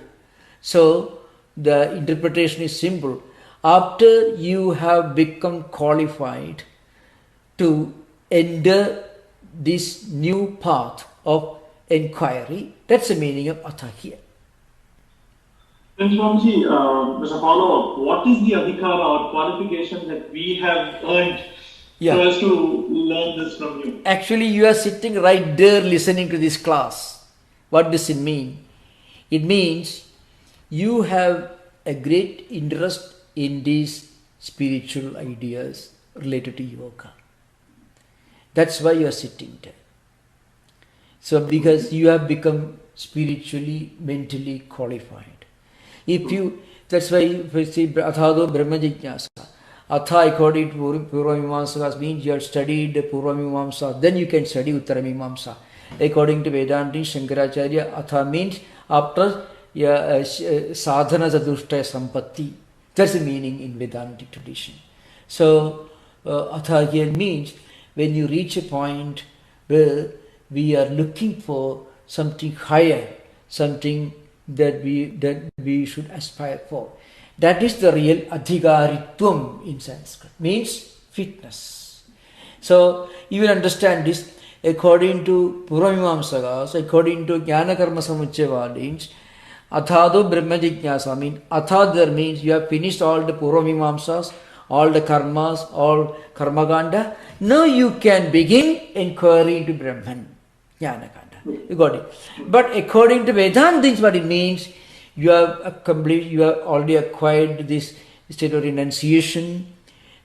So the interpretation is simple. After you have become qualified to enter this new path of inquiry, that's the meaning of Atha here. And Swamiji, as a follow-up, what is the adhikara or qualification that we have earned for us to learn this from you? Actually, you are sitting right there listening to this class. What does it mean? It means you have a great interest in these spiritual ideas related to yoga. That's why you are sitting there. So because you have become spiritually, mentally qualified. That's why if you say Athado Brahma Jignasa, Atha according to Purva Mimamsa means you have studied Purva Mimamsa, then you can study Uttara Mimamsa. According to Vedanta Shankaracharya, Atha means after sadhana chatushtaya sampatti. That's the meaning in Vedantic tradition. So, atha here means when you reach a point where we are looking for something higher, something that we should aspire for. That is the real adhikaritvam in Sanskrit, means fitness. So, you will understand this according to Puramimamsakas, according to Jnana Karma Samuccayavadins, Athado Brahma Jignasa means Athadar means you have finished all the Puramimamsas, all the karmas, all karmaganda. Now you can begin inquiry into Brahman, Jnanakanda. You got it. But according to Vedanta, what it means, you have already acquired this state of renunciation,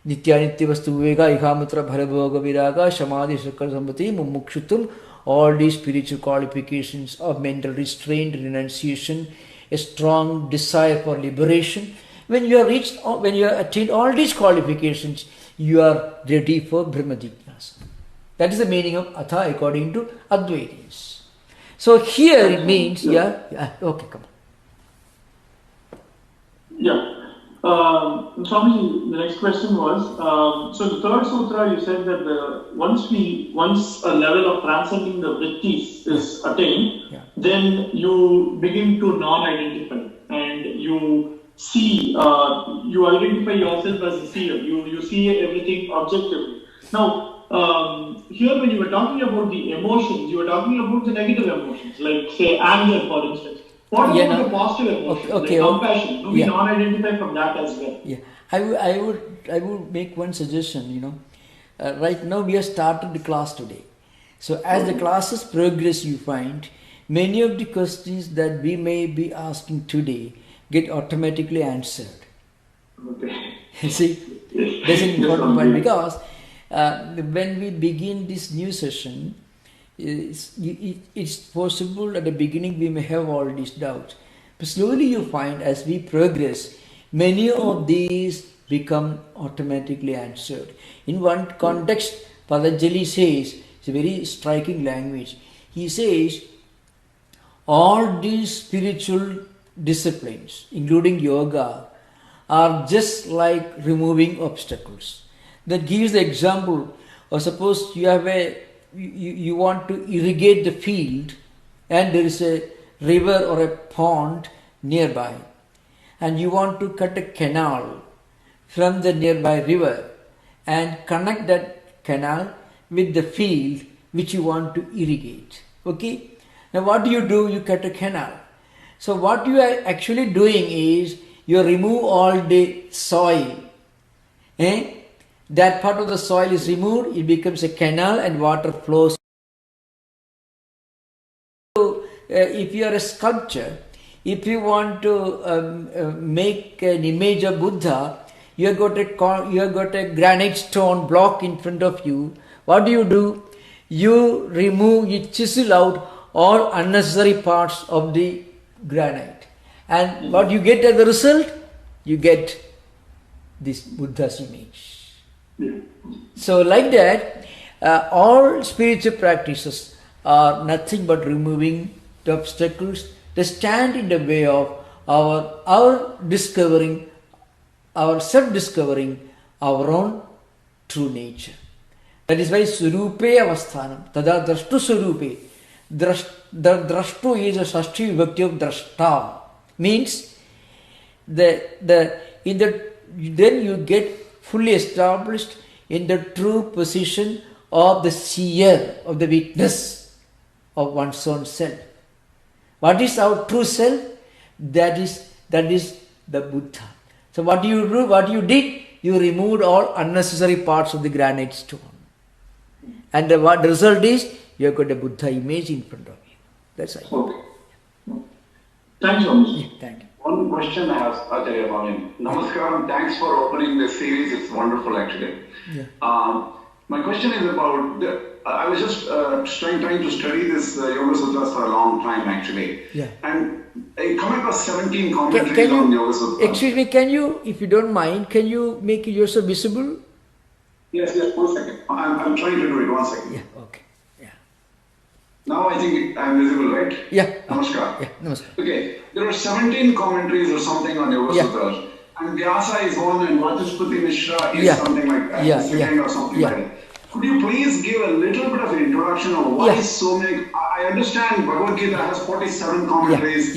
Nityanitya Vastu Viveka, Ihamutra Bharabhoga Viraga, Samadhi Sakal Sampati, Mumukshutum, all these spiritual qualifications of mental restraint, renunciation, a strong desire for liberation. When you have attained all these qualifications, you are ready for Brahma Jignasa. That is the meaning of Atha according to Advaitins. So here it means, okay, come on. Yeah. Swami, the next question was, so the third sutra you said that once a level of transcending the vrittis is attained, then you begin to non-identify and you see, you identify yourself as a seer, you see everything objectively. Now, here when you were talking about the emotions, you were talking about the negative emotions, like say anger for instance. What about the positive emotions, like compassion? Do we non-identify from that as well? Yeah, I would make one suggestion, right now we have started the class today. So as the classes progress, you find many of the questions that we may be asking today get automatically answered. Okay. See, that's an important point because when we begin this new session, it's possible at the beginning we may have all these doubts. But slowly you find as we progress, many of these become automatically answered. In one context, Patanjali says, it's a very striking language. He says, all these spiritual disciplines, including yoga, are just like removing obstacles. That gives the example, or suppose you have you want to irrigate the field and there is a river or a pond nearby and you want to cut a canal from the nearby river and connect that canal with the field which you want to irrigate. Okay? Now what do? You cut a canal. So what you are actually doing is you remove all the soil. That part of the soil is removed, it becomes a canal and water flows. So, if you are a sculptor, if you want to make an image of Buddha, you have got a granite stone block in front of you. What do? You remove, you chisel out all unnecessary parts of the granite. And what you get as a result? You get this Buddha's image. So like that, all spiritual practices are nothing but removing the obstacles that stand in the way of our discovering, our self-discovering our own true nature. That is why Surupe Avasthanam, Tada Drashtu Surupe. Drashtu is a Sashti Vibhakti of Drashta. Means then you get fully established in the true position of the seer, of the witness of one's own self. What is our true self? That is the Buddha. So what you do? What you did? You removed all unnecessary parts of the granite stone. And the result is you have got a Buddha image in front of you. That's right. Okay. Thanks, Swami. Thank you. One question I have, Acharya Bhavin. Namaskaram, thanks for opening this series. It's wonderful, actually. Yeah. My question is about, I was just trying to study this Yoga Sutras for a long time, actually. Yeah. And I come across 17 commentaries on Yoga Sutras. Excuse me, can you, if you don't mind, can you make yourself visible? Yes, 1 second. I'm trying to do it, 1 second. Yeah, okay. Yeah. Now I think I'm visible, right? Yeah. Namaskar. Yeah, namaskar. Okay, there are 17 commentaries or something on Yoga Sutras. And Vyasa is one and Vachaspati Mishra is something like that. The second or something like that. Could you please give a little bit of an introduction of why so many? I understand Bhagavad Gita has 47 commentaries.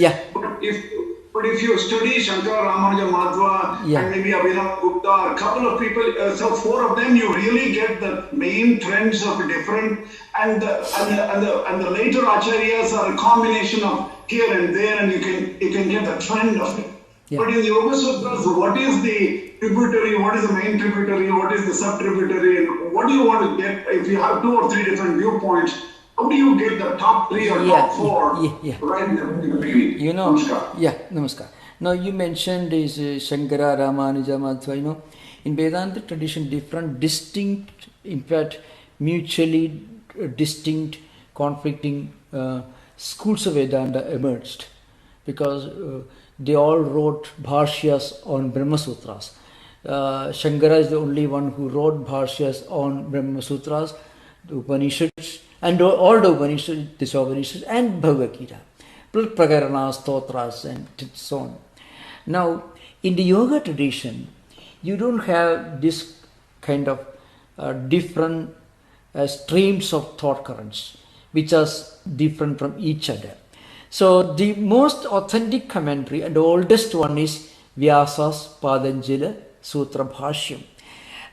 But if you study Shankara, Ramanuja, Madhva, and maybe Abhinav Gupta, a couple of people, so 4 of them, you really get the main trends of different, and the later acharyas are a combination of here and there, and you can get the trend of it. But in the Yoga Sutras, what is the tributary, what is the main tributary, what is the sub-tributary, and what do you want to get if you have 2 or 3 different viewpoints? How do you get the top 3 or top 4 right in the beginning? You know, Namaskar. Namaskar. Now you mentioned is Shankara, Ramanuja, Madhva, you know, in Vedanta tradition, different distinct, in fact, mutually distinct, conflicting schools of Vedanta emerged because they all wrote bhashyas on Brahma Sutras. Shankara is the only one who wrote bhashyas on Brahma Sutras, the Upanishads, and all the Upanishads, Upanishads, and Bhagavad Gita, plus Prakarana, Stotras, and so on. Now, in the yoga tradition, you don't have this kind of different streams of thought currents, which are different from each other. So, the most authentic commentary and the oldest one is Vyasa's Patanjali Sutra Bhashyam.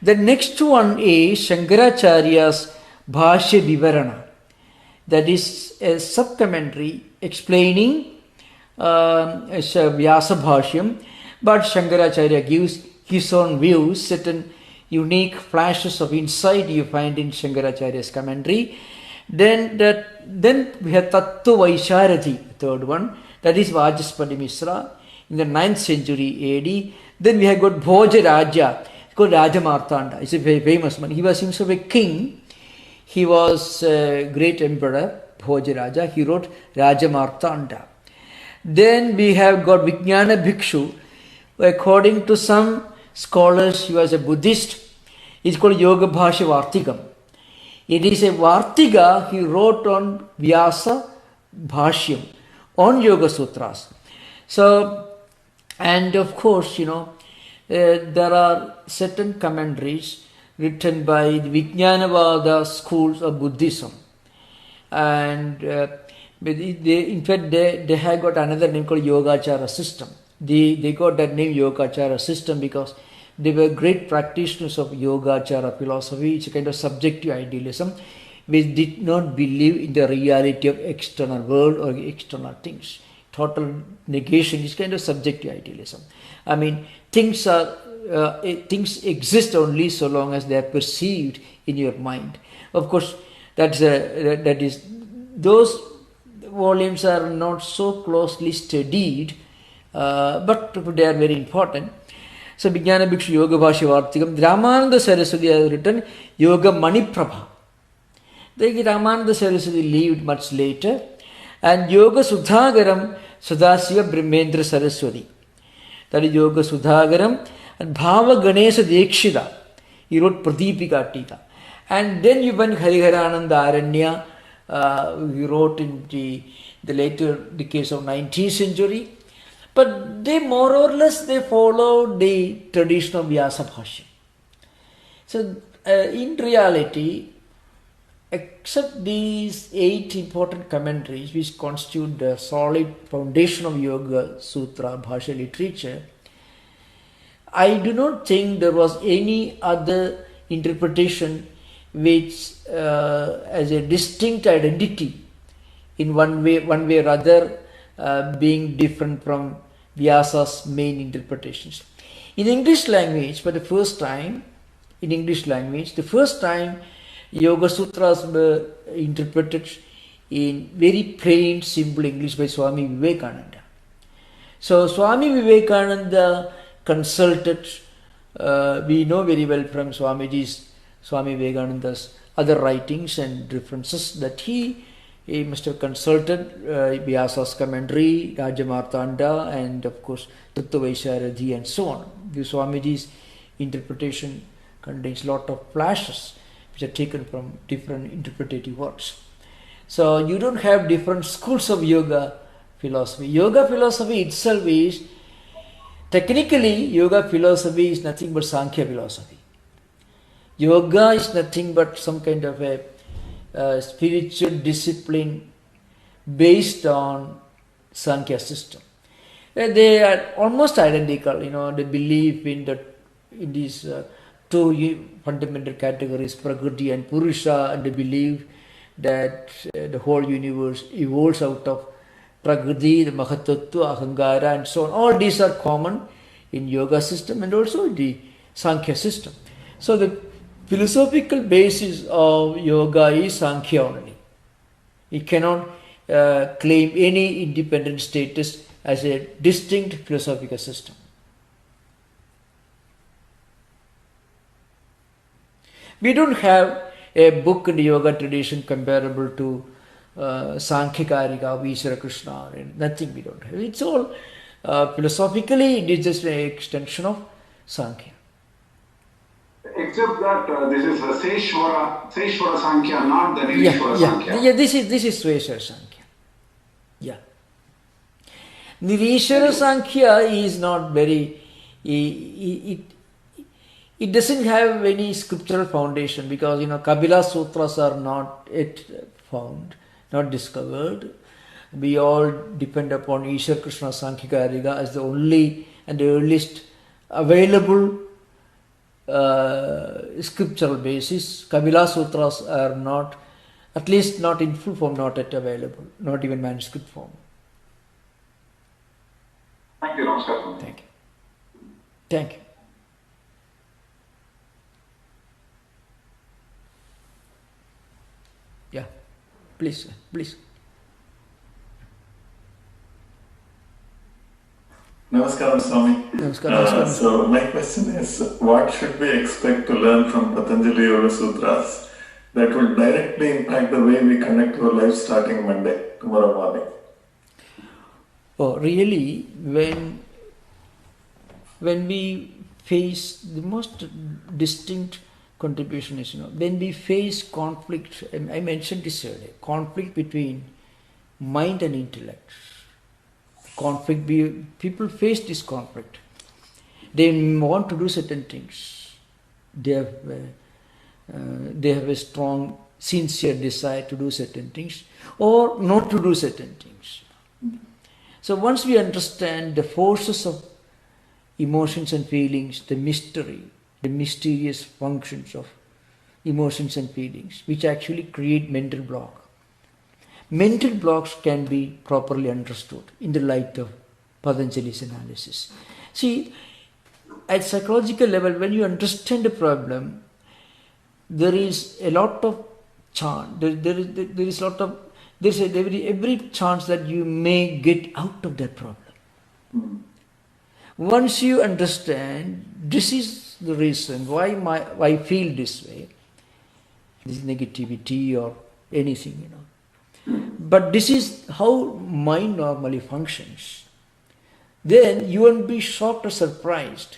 The next one is Shankaracharya's Bhashya Vivarana. That is a sub-commentary explaining Vyasa Bhashyam, but Shankaracharya gives his own views, certain unique flashes of insight you find in Shankaracharya's commentary. Then we have Tattva Vaisharati, third one, that is Vachaspati Mishra in the 9th century AD. Then we have got Bhoja Raja, called Raja Martanda. He's a very famous man. He was himself a king. He was a great emperor, Bhoja Raja. He wrote Raja Martanda. Then we have got Vijnana Bhikshu. According to some scholars, he was a Buddhist. It's called Yoga Bhashya Vartikam. It is a Vartika he wrote on Vyasa Bhashyam, on Yoga Sutras. So, and of course, you know, there are certain commentaries written by the Vijnanavada schools of Buddhism. And in fact, they have got another name called Yogacara system. They got that name Yogacara system because they were great practitioners of Yogacara philosophy. It's a kind of subjective idealism which did not believe in the reality of external world or external things. Total negation is kind of subjective idealism. I mean, things exist only so long as they are perceived in your mind. Of course, those volumes are not so closely studied, but they are very important. So, Vijnana Bhikshu Yoga Bhashya Vartikam, Ramananda Saraswati has written Yoga Maniprabha. Ramananda Saraswati lived much later, and Yoga Sudhagaram Sadasiva Brahmendra Saraswati. That is Yoga Sudhagaram, and Bhava Ganesha Dekshita. He wrote Pradipika Tika. And then you went Hariharananda Aranya, he wrote in the later decades of 19th century. But they more or less they followed the tradition of Vyasa Bhashya. So in reality, except these 8 important commentaries which constitute the solid foundation of Yoga Sutra Bhashya literature, I do not think there was any other interpretation which as a distinct identity in one way or other being different from Vyasa's main interpretations. In English language, for the first time, Yoga Sutras were interpreted in very plain, simple English by Swami Vivekananda. So Swami Vivekananda consulted, we know very well from Swami Vivekananda's other writings and references that he must have consulted Vyasa's commentary, Raja Martanda, and of course Tattva Vaisharati and so on. The Swamiji's interpretation contains a lot of flashes which are taken from different interpretative works. So you don't have different schools of yoga philosophy. Yoga philosophy itself is, technically, yoga philosophy is nothing but Sankhya philosophy. Yoga is nothing but some kind of a spiritual discipline based on Sankhya system. They are almost identical, the belief in these two fundamental categories, Prakriti and Purusha, and the belief that the whole universe evolves out of Prakriti, the Mahatattva, Ahangara, and so on. All these are common in yoga system and also in the Sankhya system. So the philosophical basis of yoga is Sankhya only. It cannot claim any independent status as a distinct philosophical system. We don't have a book in the yoga tradition comparable to Sankhya-karika of Ishvara Krishna, nothing we don't have. It's all philosophically, it is just an extension of Sankhya. Except that this is a Seshwara Sankhya, not the Nirishwara Sankhya. Yeah, this is Sweshwara Sankhya. Yeah. Nirishwara Sankhya is not very, it doesn't have any scriptural foundation because, Kabila Sutras are not yet found, not discovered. We all depend upon Ishvara Krishna Sankhya-karika as the only and the earliest available scriptural basis. Kabila Sutras are not, at least not in full form, not yet available, not even manuscript form. Thank you, Namaskar. Thank you. Thank you. Yeah, please. Namaskaram, Swami. Namaskaram. So my question is, what should we expect to learn from Patanjali Yoga Sutras that will directly impact the way we connect our life starting Monday, tomorrow morning? Oh, really, when we face the most distinct contribution is, when we face conflict, I mentioned this earlier, conflict between mind and intellect. People face this conflict. They want to do certain things. They have a strong, sincere desire to do certain things or not to do certain things. So once we understand the forces of emotions and feelings, the mystery, the mysterious functions of emotions and feelings, which actually create mental block. Mental blocks can be properly understood in the light of Patanjali's analysis. See, at psychological level, when you understand the problem, there is a lot of chance. There's every chance that you may get out of that problem. Once you understand, this is the reason why I feel this way, this negativity or anything, But this is how mind normally functions. Then you won't be shocked or surprised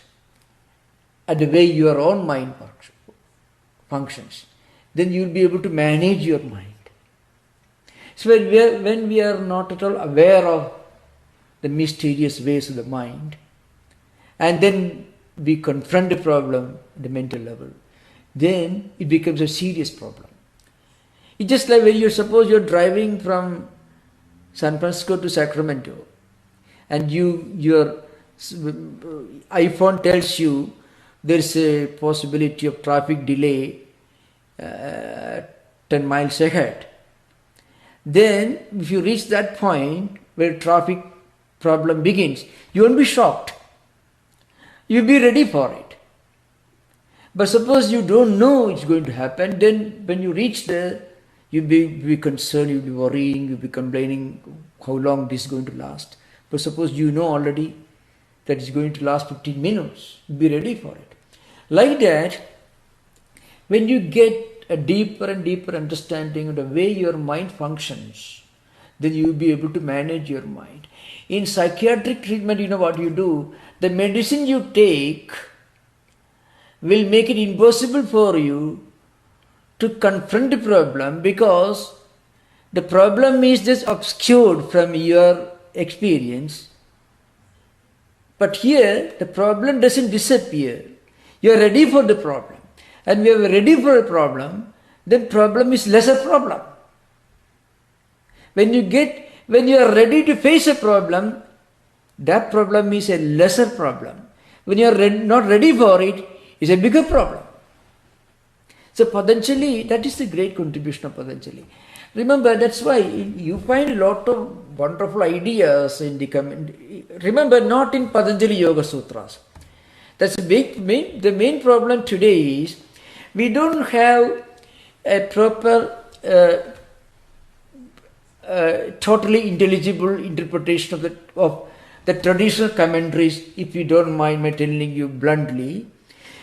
at the way your own mind functions. Then you will be able to manage your mind. So when we are not at all aware of the mysterious ways of the mind, and then we confront the problem at the mental level, then it becomes a serious problem. It's just like when you're driving from San Francisco to Sacramento, and your iPhone tells you there's a possibility of traffic delay 10 miles ahead. Then if you reach that point where traffic problem begins, you won't be shocked. You'll be ready for it. But suppose you don't know it's going to happen, then when you reach there, you'll be concerned, you'll be worrying, you'll be complaining how long this is going to last. But suppose you know already that it's going to last 15 minutes, you'll be ready for it. Like that, when you get a deeper and deeper understanding of the way your mind functions, then you'll be able to manage your mind. In psychiatric treatment, you know what you do? The medicine you take will make it impossible for you to confront the problem, because the problem is just obscured from your experience. But here, the problem doesn't disappear. You are ready for the problem. And when you are ready for a problem, then problem is lesser problem. When you are ready to face a problem, that problem is a lesser problem. When you are not ready for it, it's a bigger problem. So Patanjali, that is the great contribution of Patanjali. Remember, that's why you find a lot of wonderful ideas in the remember, not in Patanjali Yoga Sutras. That's the main problem today is we don't have a proper totally intelligible interpretation of the traditional commentaries. If you don't mind my telling you bluntly,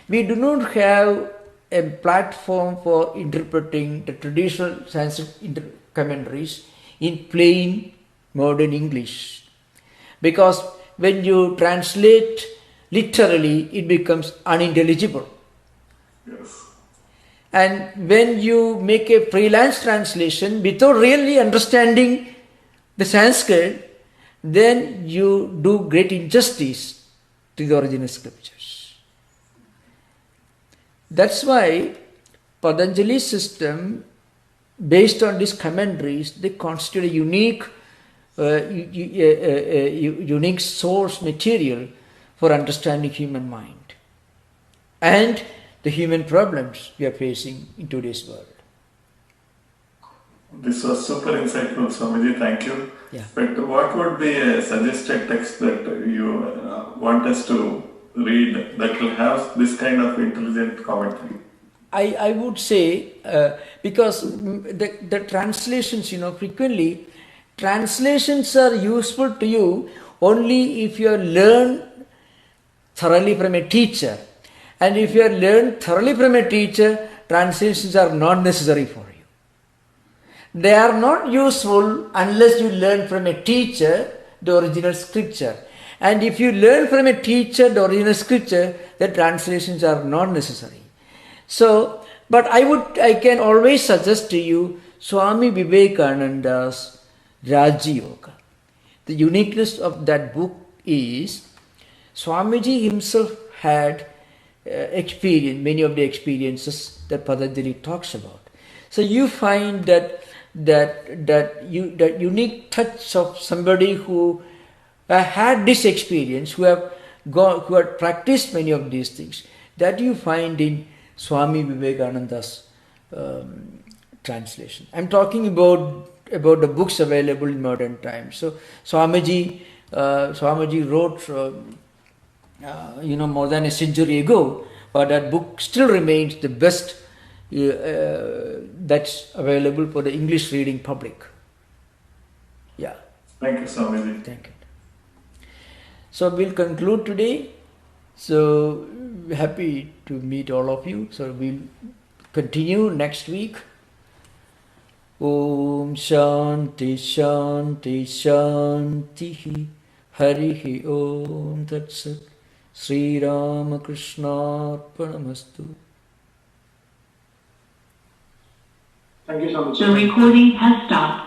we do not have a platform for interpreting the traditional Sanskrit commentaries in plain modern English. Because when you translate literally, it becomes unintelligible. Yes. And when you make a freelance translation without really understanding the Sanskrit, then you do great injustice to the original scriptures. That's why Patanjali's system, based on these commentaries, they constitute a unique source material for understanding human mind and the human problems we are facing in today's world. This was super insightful, Swamiji. Thank you. Yeah. But what would be a suggested text that you want us to read that will have this kind of intelligent commentary? I would say, because the translations, frequently translations are useful to you only if you learn thoroughly from a teacher. And if you have learned thoroughly from a teacher, translations are not necessary for you. They are not useful unless you learn from a teacher the original scripture. And if you learn from a teacher the original scripture, the translations are not necessary. So, but I can always suggest to you Swami Vivekananda's Raja Yoga. The uniqueness of that book is Swamiji himself had experience, many of the experiences that Patanjali talks about. So you find that unique touch of somebody who had this experience, who had practiced many of these things, that you find in Swami Vivekananda's translation. I'm talking about the books available in modern times. So Swamiji wrote more than a century ago, but that book still remains the best that's available for the English reading public. Yeah. Thank you, Swamiji. Thank you. So we'll conclude today. So happy to meet all of you. So we'll continue next week. Om Shanti Shanti Shanti Harihi Om Tat Sat Sri Ramakrishna Arpanamastu. Thank you so much. The recording has stopped.